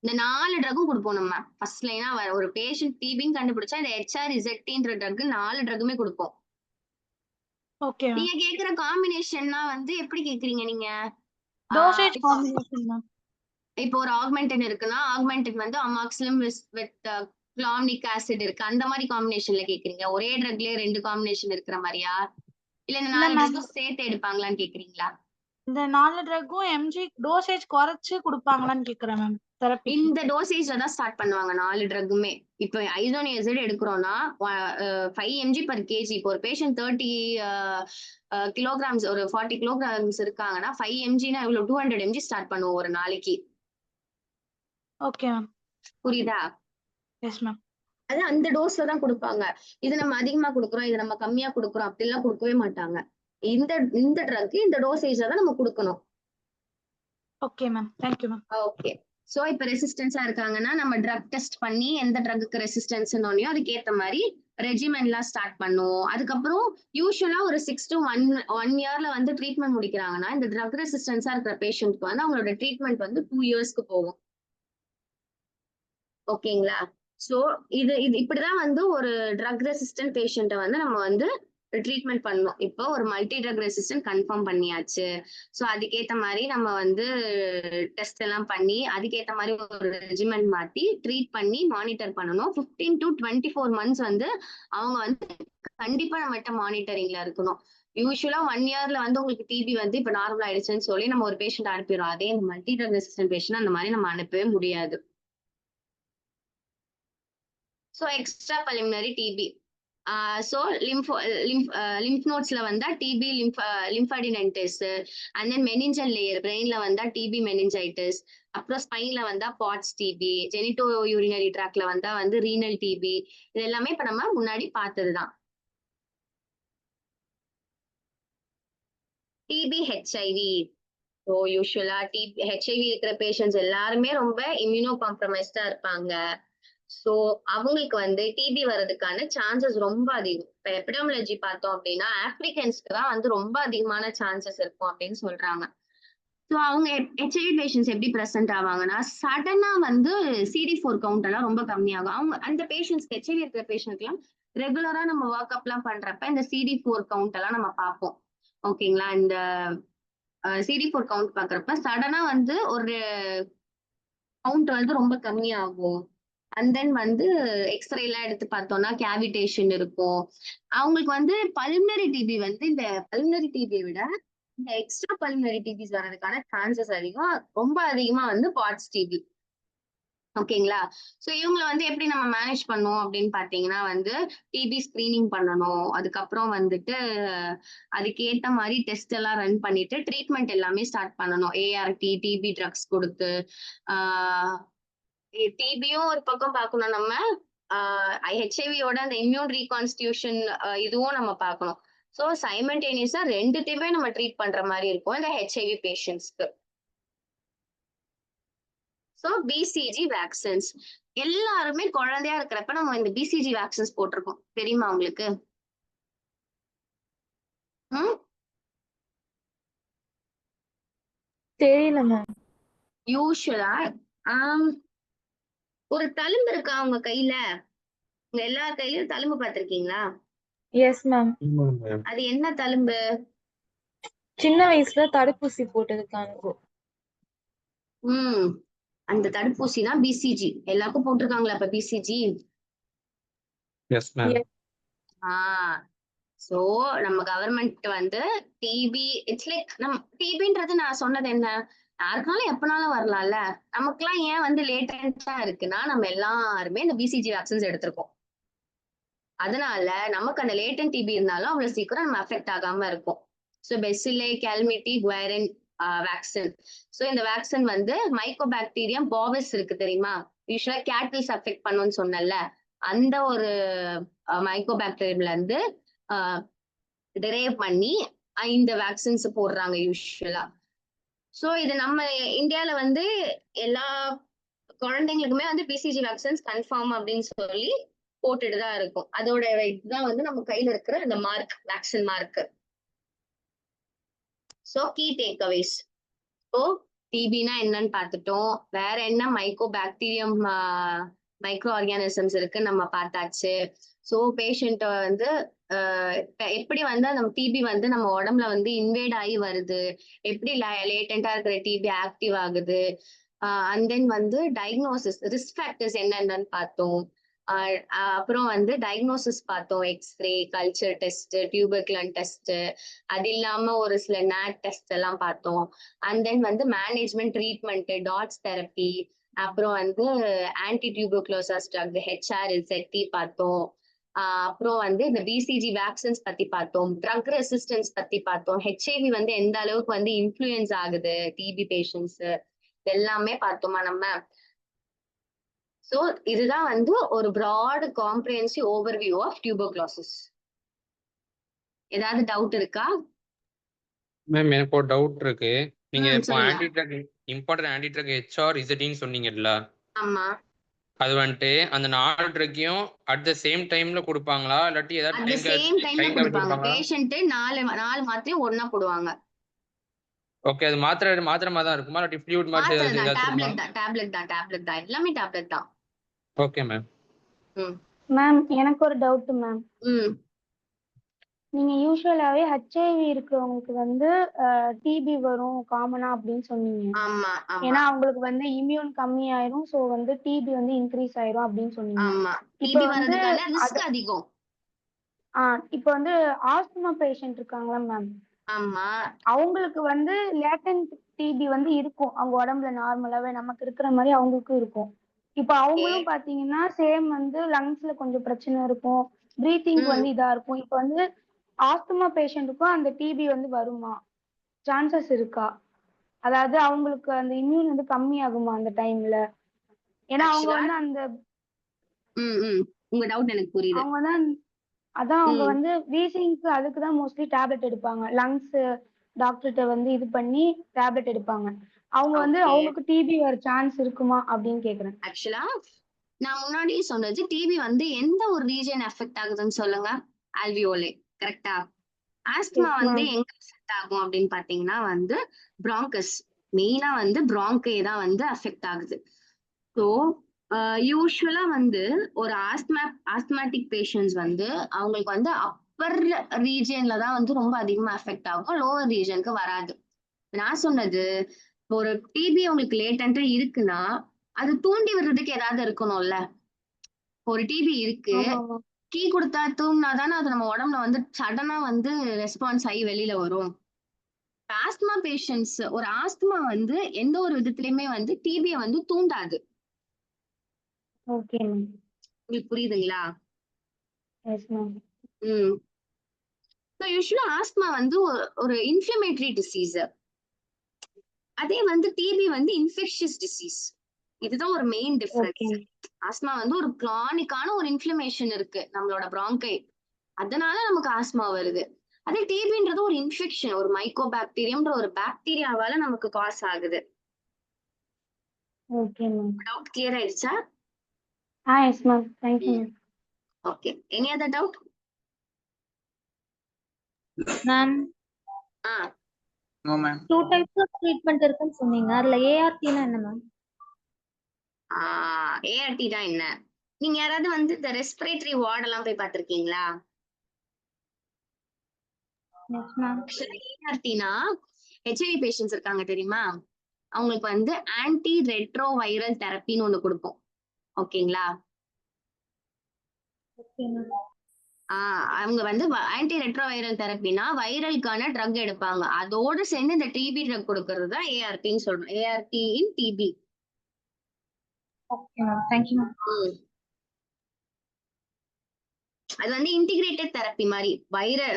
இந்த 4 ட்ரக்கும் கொடுப்போம் நம்ம ஃபர்ஸ்ட் லைனா. ஒரு பேஷண்ட் டிபின்னு கண்டுபிடிச்சா இந்த ஹெச்ஆர்இசட்டின்ற ட்ரக் 4 ட்ரக்குமே கொடுப்போம். ஓகே. நீங்க கேக்குற காம்பினேஷன்னா வந்து எப்படி கேக்குறீங்க நீங்க? Dosage combination ma'am. இப்போ ஒரு ஆக்மென்டின் இருக்குன்னா ஆக்மென்டின் வந்து அமாக்சிலிம் வித் குளோனிக் ஆசிட் இருக்கு, அந்த மாதிரி காம்பினேஷன்ல கேக்குறீங்க? ஒரே ட்ரக்லயே 2 காம்பினேஷன் இருக்கிற மாதிரியா, இல்ல இந்த 4 ட்ரக்கும் சேர்த்து எடுப்பாங்களான்னு கேக்குறீங்களா? இந்த 4 ட்ரக்கும் எம்ஜி டோசேஜ் குறைச்சு கொடுப்பாங்களான்னு கேக்குறேன் மேம். தெரப்பி இந்த டோசேஜ்ல தான் ஸ்டார்ட் பண்ணுவாங்க 4 ட்ரக்குமே. இப்போ ஐசோனியசிட் எடுக்கிறோம்னா 5 mg per kg. இப்போ ஒரு பேஷண்ட் 30 கிலோகிராம்ஸ், ஒரு 40 கிலோகிராம்ஸ் இருக்காங்கன்னா 5 mgனா இவ்வளவு 200 mg ஸ்டார்ட் பண்ணுவோம் ஒரு நாளைக்கு. Okay ma'am. புரியுதா? Yes ma'am. அது அந்த டோஸ்ல தான் கொடுப்பாங்க. இது நம்ம அதிகமா கொடுக்குறோம், இது நம்ம கம்மியா கொடுக்குறோம் அப்படிலாம் கொடுக்கவே மாட்டாங்க. இந்த ட்ரக் இந்த டோசேஜ்ல தான் நம்ம கொடுக்கணும். Okay ma'am. Thank you ma'am. Okay. So இப்ப ரெசிஸ்டன்ஸா இருக்காங்கன்னா நம்ம ட்ரக் டெஸ்ட் பண்ணி எந்த ட்ரக்குக்கு ரெசிஸ்டன்ஸ்னோனையோ அதுக்கு ஏத்த மாதிரி ரெஜிமென்ட்லாம் ஸ்டார்ட் பண்ணுவோம். அதுக்கப்புறம் யூஸ்வலா ஒரு 6 to 1 இயர்ல வந்து ட்ரீட்மெண்ட் முடிக்கிறாங்கன்னா இந்த ட்ரக் ரெசிஸ்டன்ஸா இருக்கிற பேஷண்ட்க்கு வந்து அவங்களோட ட்ரீட்மெண்ட் வந்து 2 இயர்ஸ்க்கு போகும். ஓகேங்களா? சோ இது இப்படிதான் வந்து ஒரு ட்ரக் ரெசிஸ்டன்ட் பேஷண்ட்டை வந்து நம்ம வந்து ட்ரீட்மெண்ட் பண்ணணும். இப்போ ஒரு மல்டி ட்ரக் ரெசிஸ்டன்ட் கன்ஃபார்ம் பண்ணியாச்சு. சோ அதுக்கேத்த மாதிரி நம்ம வந்து டெஸ்ட் எல்லாம் பண்ணி அதுக்கேத்த மாதிரி ஒரு ரெஜிமெண்ட் மாத்தி ட்ரீட் பண்ணி மானிட்டர் பண்ணணும். 15 to 24 months வந்து அவங்க வந்து கண்டிப்பா நம்மகிட்ட மானிட்டரிங்ல இருக்கணும். யூஸ்வலா 1 இயர்ல வந்து உங்களுக்கு டிபி வந்து இப்ப நார்மல் ஆயிடுச்சுன்னு சொல்லி நம்ம ஒரு பேஷண்ட் அனுப்பிடுறோம். அதே இந்த மல்டி ட்ரக் ரெசிஸ்டன்ட் பேஷண்ட் அந்த மாதிரி நம்ம அனுப்பவே முடியாது. So extra pulmonary TB. So lymph நோட்ஸ்ல வந்தா TB lymphadenitis, and then meningeal layer பிரெயின்ல வந்தா டிபி மெனிஞ்சைட்டிஸ், அப்புறம் ஸ்பைன்ல வந்தா பாட்ஸ் டிபி, ஜெனிட்டோ யூரினரி ட்ராக்ல வந்தா வந்து ரீனல் டிபி. இது எல்லாமே இப்ப நம்ம முன்னாடி பார்த்ததுதான். TB HIV. ஸோ யூஸ்வலா ஹெச்ஐவி இருக்கிற பேஷண்ட்ஸ் எல்லாருமே ரொம்ப இம்யூனோ காம்ப்ரமைஸ்டா இருப்பாங்க. சோ அவங்களுக்கு வந்து டிபி வர்றதுக்கான சான்சஸ் ரொம்ப அதிகம். இப்ப எபிடமியாலஜி பார்த்தோம் அப்படின்னா ஆப்பிரிக்கன்ஸ்க்கு தான் வந்து ரொம்ப அதிகமான சான்சஸ் இருக்கும் அப்படின்னு சொல்றாங்க. ஸோ அவங்க ஹெச்ஐவி பேஷண்ட்ஸ் எப்படி ப்ரெசென்ட் ஆவாங்கன்னா சடனா வந்து CD4 கவுண்ட் எல்லாம் ரொம்ப கம்மியாகும். அவங்க அந்த பேஷண்ட்ஸ் ஹெச்ஐவி இருக்கிற பேஷண்ட்லாம் ரெகுலரா நம்ம ஒர்க் அப் எல்லாம் பண்றப்ப இந்த CD4 கவுண்ட் எல்லாம் நம்ம பார்ப்போம். ஓகேங்களா? இந்த CD4 கவுண்ட் பாக்குறப்ப சடனா வந்து ஒரு கவுண்ட் வந்து ரொம்ப கம்மியாகும். அண்ட் தென் வந்து எக்ஸ்ரே எல்லாம் எடுத்து பார்த்தோம்னா கேவிடேஷன் இருக்கும். அவங்களுக்கு வந்து பல்மனரி டிபி வந்து இந்த பல்மனரி டிபியை விட இந்த எக்ஸ்ட்ரா பல்மனரி டிபிஸ் வர்றதுக்கான சான்சஸ் அதிகம், ரொம்ப அதிகமா வந்து பாட்ஸ் டிபி. ஓகேங்களா? சோ இவங்களை வந்து எப்படி நம்ம மேனேஜ் பண்ணுவோம் அப்படின்னு பாத்தீங்கன்னா வந்து டிபி ஸ்கிரீனிங் பண்ணணும். அதுக்கப்புறம் வந்துட்டு அதுக்கு ஏத்த மாதிரி டெஸ்ட் எல்லாம் ரன் பண்ணிட்டு ட்ரீட்மெண்ட் எல்லாமே ஸ்டார்ட் பண்ணணும். ஏஆர்டி, டிபி ட்ரக்ஸ் கொடுத்து. டிபியும் ஒரு பக்கம் பார்க்கணும் நம்ம, ஹெச்ஐவியோட அந்த இம்யூன் ரீகான்ஸ்டியூஷன் இதுவும் நம்ம பார்க்கணும். ஸோ சைமல்டேனியஸா 2த்தையுமே நம்ம ட்ரீட் பண்ற மாதிரி இருக்கும் இந்த ஹெச்ஐவி பேஷண்ட்ஸ்க்கு. ஸோ பிசிஜி வேக்சின்ஸ் எல்லாருமே குழந்தையா இருக்கிறப்ப நம்ம இந்த பிசிஜி வேக்சின்ஸ் போட்டிருக்கோம். தெரியுமா உங்களுக்கு? தெரியல மேம். யூஸ்வலா ஒரு தழும்பு இருக்கா உங்க கையில? உங்க எல்லார் கையிலயும் தழும்பு பார்த்திருக்கீங்களா? Yes ma'am. அது என்ன தழும்பு? சின்ன வயசுல தடுப்பூசி போட்டதுக்கான. அந்த தடுப்பூசி தான் பிசிஜி. எல்லாருக்கும் போட்டிருக்காங்களா அப்ப பிசிஜி? S ma'am. சோ நம்ம கவர்மெண்ட் வந்து டிபி இட்ஸ் லைக் டிபின்றது நான் சொன்னது என்ன, யாருக்குனாலும் எப்பனாலும் வரலாம்ல. நமக்குலாம் ஏன் வந்து லேட்டன்டா இருக்குன்னா நம்ம எல்லாருமே இந்த பிசிஜி வேக்சின்ஸ் எடுத்திருக்கோம். அதனால நமக்கு அந்த லேட்டன் டிபி இருந்தாலும் அவ்வளவு சீக்கிரம் நம்ம அஃபெக்ட் ஆகாம இருக்கும். So bacille Calmette Guerin vaccine. So இந்த வேக்சின் வந்து மைக்கோபாக்டீரியம் பாவிஸ் இருக்கு தெரியுமா? யூஸ்வலா கேட்டில்ஸ் அஃபெக்ட் பண்ணுன்னு சொன்னல, அந்த ஒரு மைக்கோபாக்டீரியம்ல இருந்து டிரைவ் பண்ணி இந்த வேக்சின்ஸ் போடுறாங்க யூஸ்வலா. ஸோ இது நம்ம இந்தியால வந்து எல்லா குழந்தைங்களுக்குமே வந்து பிசிஜி வேக்சின்ஸ் கன்ஃபார்ம் அப்படின்னு சொல்லி போட்டுட்டு தான் இருக்கும். அதோட இதுதான் வந்து நம்ம கையில இருக்கிற அந்த mark, vaccine mark. So key takeaways. So டிபினா என்னன்னு பார்த்துட்டோம். வேற என்ன மைக்கோபாக்டீரியம் மைக்ரோ ஆர்கானிசம்ஸ் இருக்கு நம்ம பார்த்தாச்சு. ஸோ பேஷண்ட் வந்து எப்படி வந்து நம்ம டிபி வந்து நம்ம உடம்புல வந்து இன்வேட் ஆகி வருது, எப்படி லேட்டண்டா இருக்கிற டிபி ஆக்டிவ் ஆகுது, அண்ட் தென் வந்து டயக்னோசிஸ் ரிஸ்க் ஃபேக்டர்ஸ் என்னென்னு பார்த்தோம். அப்புறம் வந்து டயக்னோசிஸ் பார்த்தோம், எக்ஸ்ரே, கல்ச்சர் டெஸ்ட், டியூபர்குலன் டெஸ்ட், அது இல்லாம ஒரு சில நேட் டெஸ்ட் எல்லாம் பார்த்தோம். அண்ட் தென் வந்து மேனேஜ்மெண்ட், ட்ரீட்மெண்ட், டாட்ஸ் தெரப்பி, அப்புறம் வந்து ஆன்டி டியூபர்குலோசிஸ் ட்ரக் HRLZ பார்த்தோம். அப்புறம் வந்து இந்த பிசிஜி வேக்சின்ஸ் பத்தி பார்த்தோம், ட்ரக் ரெசிஸ்டன்ஸ் பத்தி பார்த்தோம், ஹெச்ஐவி வந்து எந்த அளவுக்கு வந்து இன்ஃப்ளூயன்ஸ் ஆகுது டிபி பேஷண்ட்ஸ், எல்லாமே பார்த்தோமா நம்ம. ஸோ இதுதான் வந்து ஒரு broad comprehensive overview of tuberculosis. ஏதாவது டவுட் இருக்கா? மேம் எனக்கு ஒரு டவுட் இருக்கு. நீங்க இப்போ சொல்லுங்க. Anti drug important anti drug HRZன்னு சொன்னீங்கல்ல, ஆமா, அது வந்துட்டு அந்த 4 ட்ரக்கையும் அட் த சேம் டைம்ல கொடுப்பாங்களா, இல்லாட்டி ஏதாவது அட் தி சேம் டைம்ல கொடுப்பாங்க. பேஷண்ட் 4 மாத்திரையும் ஒண்ணா போடுவாங்க. ஓகே, அது மாத்திரை மாதிரி தான் இருக்குமா, இல்லாட்டி ஃப்ளூயிட் மாதிரி மாத்திரை தான், ஏதாவது இருக்குமா? டேப்லெட் தான், எல்லாமே டேப்லெட் தான். Okay ma'am. மேம் எனக்கு ஒரு டவுட் மேம். ம் நீங்க யூஸ்வலாவே ஹெச்ஐவி இருக்கிறவங்களுக்கு வந்து டிபி வரும் காமனா அப்படின்னு சொன்னீங்க. ஆமா ஏன்னா ஆமா அவங்களுக்கு வந்து இம்யூன் கம்மியாயிரும், சோ வந்து டிபி வந்து இன்க்ரீஸ் ஆயிரும் அப்படின்னு சொன்னீங்க. ஆமா. இப்போ டிபி வந்து வரதுக்கான ரிஸ்க் அதிகம். இப்போ வந்து ஆஸ்துமா பேஷண்ட் இருக்காங்களா மேம், ஆமா அவங்களுக்கு வந்து லேட்டன்ட் டிபி வந்து இருக்கும் அவங்க உடம்புல நார்மலாவே நமக்கு இருக்கிற மாதிரி அவங்களுக்கும் இருக்கும். இப்போ அவங்களும் பாத்தீங்கன்னா சேம் வந்து லங்ஸ்ல கொஞ்சம் பிரச்சனை இருக்கும், பிரீத்திங்க்கு வந்து இதா இருக்கும். இப்போ வந்து ஆஸ்துமா பேஷண்ட்டுக்கும் அந்த டிபி வந்து வருமா, சான்சஸ் இருக்கா? அதாவது அவங்களுக்கு அந்த இம்யூன் வந்து கம்மி ஆகுமா அந்த டைம்ல? ஏன்னா அவங்க வந்து அந்த உங்க டவுட் எனக்கு புரியுது. அவங்க தான் அதான் அவங்க வந்து வீசிங்க்கு அதுக்கு தான் மோஸ்ட்லி டேப்லெட் எடுப்பாங்க. லங்ஸ் டாக்டர்கிட்ட வந்து இது பண்ணி டேப்லெட் எடுப்பாங்க. அவங்க வந்து அவங்களுக்கு டிபி வர சான்ஸ் இருக்குமா அப்படின்னு கேக்குறேன். ஆக்சுவலா நான் முன்னாடியே சொன்னது, டிபி வந்து எந்த ஒரு ரீஜன் எஃபெக்ட் ஆகுதுன்னு சொல்லுங்க? ஆல்வியோலே, கரெக்டா? ஆஸ்துமா வந்து எங்க எஃபெக்ட் ஆகும் அப்படின்னு பாத்தீங்கன்னா வந்து பிராங்கஸ், மெயினா வந்து பிராங்கே தான் வந்து அஃபெக்ட் ஆகுது. ஸோ யூஸ்வலா வந்து ஒரு ஆஸ்துமேட்டிக் பேஷண்ட்ஸ் வந்து அவங்களுக்கு வந்து அப்பர் ரீஜன்ல தான் வந்து ரொம்ப அதிகமா எஃபெக்ட் ஆகும், லோவர் ரீஜனுக்கு வராது. நான் சொன்னது ஒரு டிபி உங்களுக்கு லேட்டன்டா இருக்குன்னா அது தூண்டி விடுறதுக்கு ஏதாவது இருக்கணும்ல. ஒரு டிபி இருக்கு, கீ கொடுத்தா தூங்கினாதானே அது நம்ம உடம்புல வந்து சடனா வந்து ரெஸ்பான்ஸ் ஆகி வெளியில வரும். ஆஸ்துமா பேஷண்ட்ஸ், ஒரு ஆஸ்துமா வந்து எந்த ஒரு விதத்திலயுமே வந்து டிபியை வந்து தூண்டாது. ஓகே மேம், உங்களுக்கு புரியுதுங்களா? Yes ma'am. யூஸ்வலா ஆஸ்துமா வந்து ஒரு இன்ஃப்ளமேட்டரி டிசீஸ், அதே வந்து டிபி வந்து இன்ஃபெக்ஷியஸ் டிசீஸ். இதுதான் ஒரு மெயின் டிஃபரன்ஸ். ஆஸ்மா வந்து ஒரு கிரானிக்கான ஒரு இன்ஃப்ளமேஷன் இருக்கு நம்மளோட பிராங்கை, அதனால நமக்கு ஆஸ்மா வருது. அதே டிபின்றது ஒரு இன்ஃபெக்ஷன், ஒரு மைக்கோபாக்டீரியம்ன்ற ஒரு பாக்டீரியாவால நமக்கு காஸ் ஆகுது. Okay ma'am. டவுட் கிளியர் ஆயிடுச்சா? Yes ma'am. Thank you ma'am. Okay. Any other doubt? Ma'am ah no ma'am. 2 types of treatment இருக்குன்னு சொன்னீங்க. அதுல ஏஆர்டினா என்ன மேம்? ஏஆர்டி தான் என்ன? நீங்க யாராவது வந்து இந்த ரெஸ்பிரேட்டரி வார்ட் எல்லாம் போய் பார்த்திருக்கீங்களா? Yes ma'am. ஏஆர்டினா ஹெச்ஐவி பேஷண்ட்ஸ் இருக்காங்க தெரியுமா? அவங்களுக்கு வந்து ஆன்டி ரெட்ரோ வைரல் தெரப்பின்னு ஒண்ணு கொடுப்போம். ஓகேங்களா? Okay ma'am. அவங்க வந்து ஆன்டி ரெட்ரோ வைரல் தெரப்பினா வைரலுக்கான ட்ரக் எடுப்பாங்க. அதோட சேர்ந்து இந்த டிபி ட்ரக் கொடுக்கறது தான் ஏஆர்டின்னு சொல்றோம். ART in TB. Okay ma'am. Thank you ma'am. அது வந்து இன்டிகிரேட்டட் தெரப்பி மாதிரி.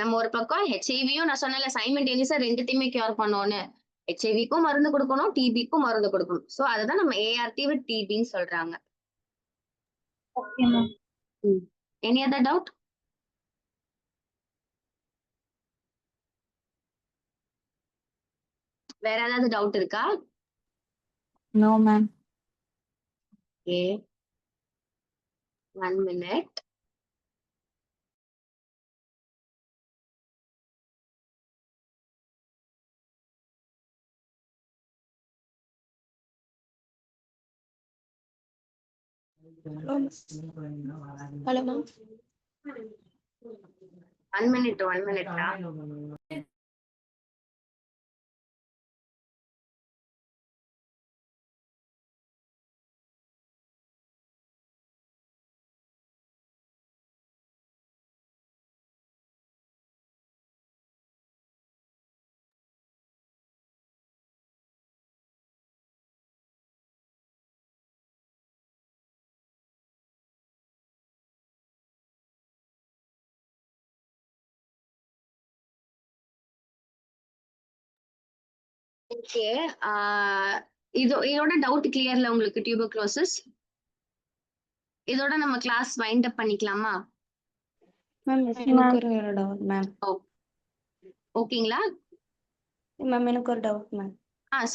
நம்ம ஒரு பக்கம் ஹெச்ஐவியும் நான் சொன்னல சைமல்டேனியஸா ரெண்டுத்தையுமே கியூர் பண்ணோன்னு. ஹெச்ஐவிக்கும் மருந்து கொடுக்கணும், டிபிக்கும் மருந்து கொடுக்கணும். சோ அதுதான் நம்ம ஏஆர்டி வித் டிபின்னு சொல்றாங்க. Okay ma'am. Any other doubt? வேற ஏதாவது டவுட் இருக்கா? No ma'am. Okay, 1 minute. Hello ma'am. 1 minute, 1 minute. Okay, இதோட டவுட் கிளியர்ல உங்களுக்கு டியூபர்குலோசிஸ்? இதோட நம்ம கிளாஸ் வைண்ட் அப் பண்ணிக்கலாமா? மேம் எனக்கு ஒரு டவுட் மேம். ஓகேங்களா? மேம் எனக்கு ஒரு டவுட் மேம்.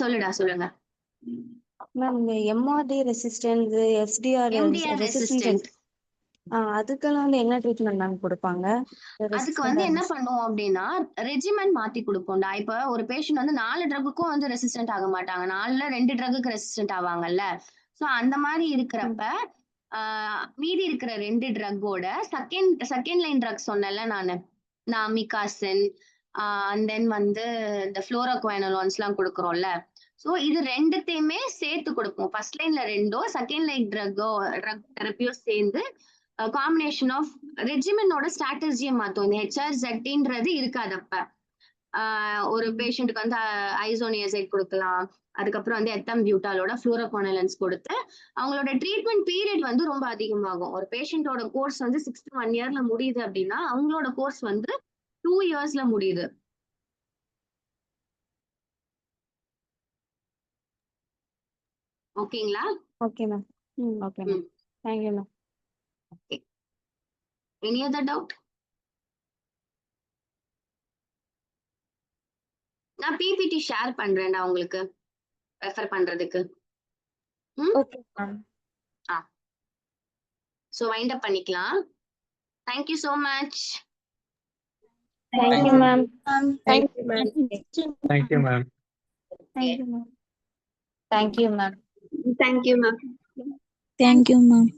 சொல்லுங்க. மேம் இந்த MRT resistance, FDR MDR resistance, அதுக்கெல்லாம் வந்து என்ன ட்ரீட்மெண்ட் மேம் கொடுப்பாங்க? அதுக்கு வந்து என்ன பண்ணுவோம் அப்படின்னா ரெஜிமெண்ட் மாத்தி கொடுப்போம்டா. இப்ப ஒரு பேஷண்ட் வந்து 4 ட்ரக்குக்கும் வந்து ரெசிஸ்டன்ட் ஆக மாட்டாங்க. 4ல 2 ட்ரக்குக்கு ரெசிஸ்டன்ட் ஆவாங்கல்ல. சோ அந்த மாதிரி இருக்கிறப்ப மீதி இருக்கிற 2 ட்ரக்கோட செகண்ட் லைன் ட்ரக் சொன்னேன்ல நானு, அமிகாசின் அண்ட் தென் வந்து இந்த ஃப்ளோரோகுயினோலான்ஸ் எல்லாம் கொடுக்குறோம்ல. சோ இது ரெண்டுத்தையுமே சேர்த்து கொடுப்போம். ஃபர்ஸ்ட் லைன்ல 2, செகண்ட் லைன் ட்ரக் தெரப்பியோ சேர்ந்து காம்பினேஷன் ஆஃப் ரெஜிமெண்டோட ஸ்ட்ராட்டஜியை மாத்தும். இந்த HRZTன்றது இருக்காது. அப்ப ஒரு பேஷண்ட்டுக்கு வந்து ஐசோனியசைட் கொடுக்கலாம். அதுக்கப்புறம் வந்து எத்தம்பியூட்டாலோட ஃப்ளூரோகுயினோலான்ஸ் கொடுத்து அவங்களோட ட்ரீட்மெண்ட் பீரியட் வந்து ரொம்ப அதிகமாகும். ஒரு பேஷண்டோட கோர்ஸ் வந்து 6 to 1 yearல முடியுது அப்படின்னா அவங்களோட கோர்ஸ் வந்து 2 yearsல முடியுது. ஓகேங்களா? Okay ma'am. Okay ma'am. Thank you ma'am. Okay, any other doubt? நான் பிபிடி ஷேர் பண்றேன்டா உங்களுக்கு ரெஃபர் பண்றதுக்கு. Okay ma'am. So wind up பண்ணிக்கலாம். Thank you so much. Thank you ma'am. Thank you ma'am. Thank you ma'am. Thank you ma'am. Thank you, ma'am. Thank you ma'am.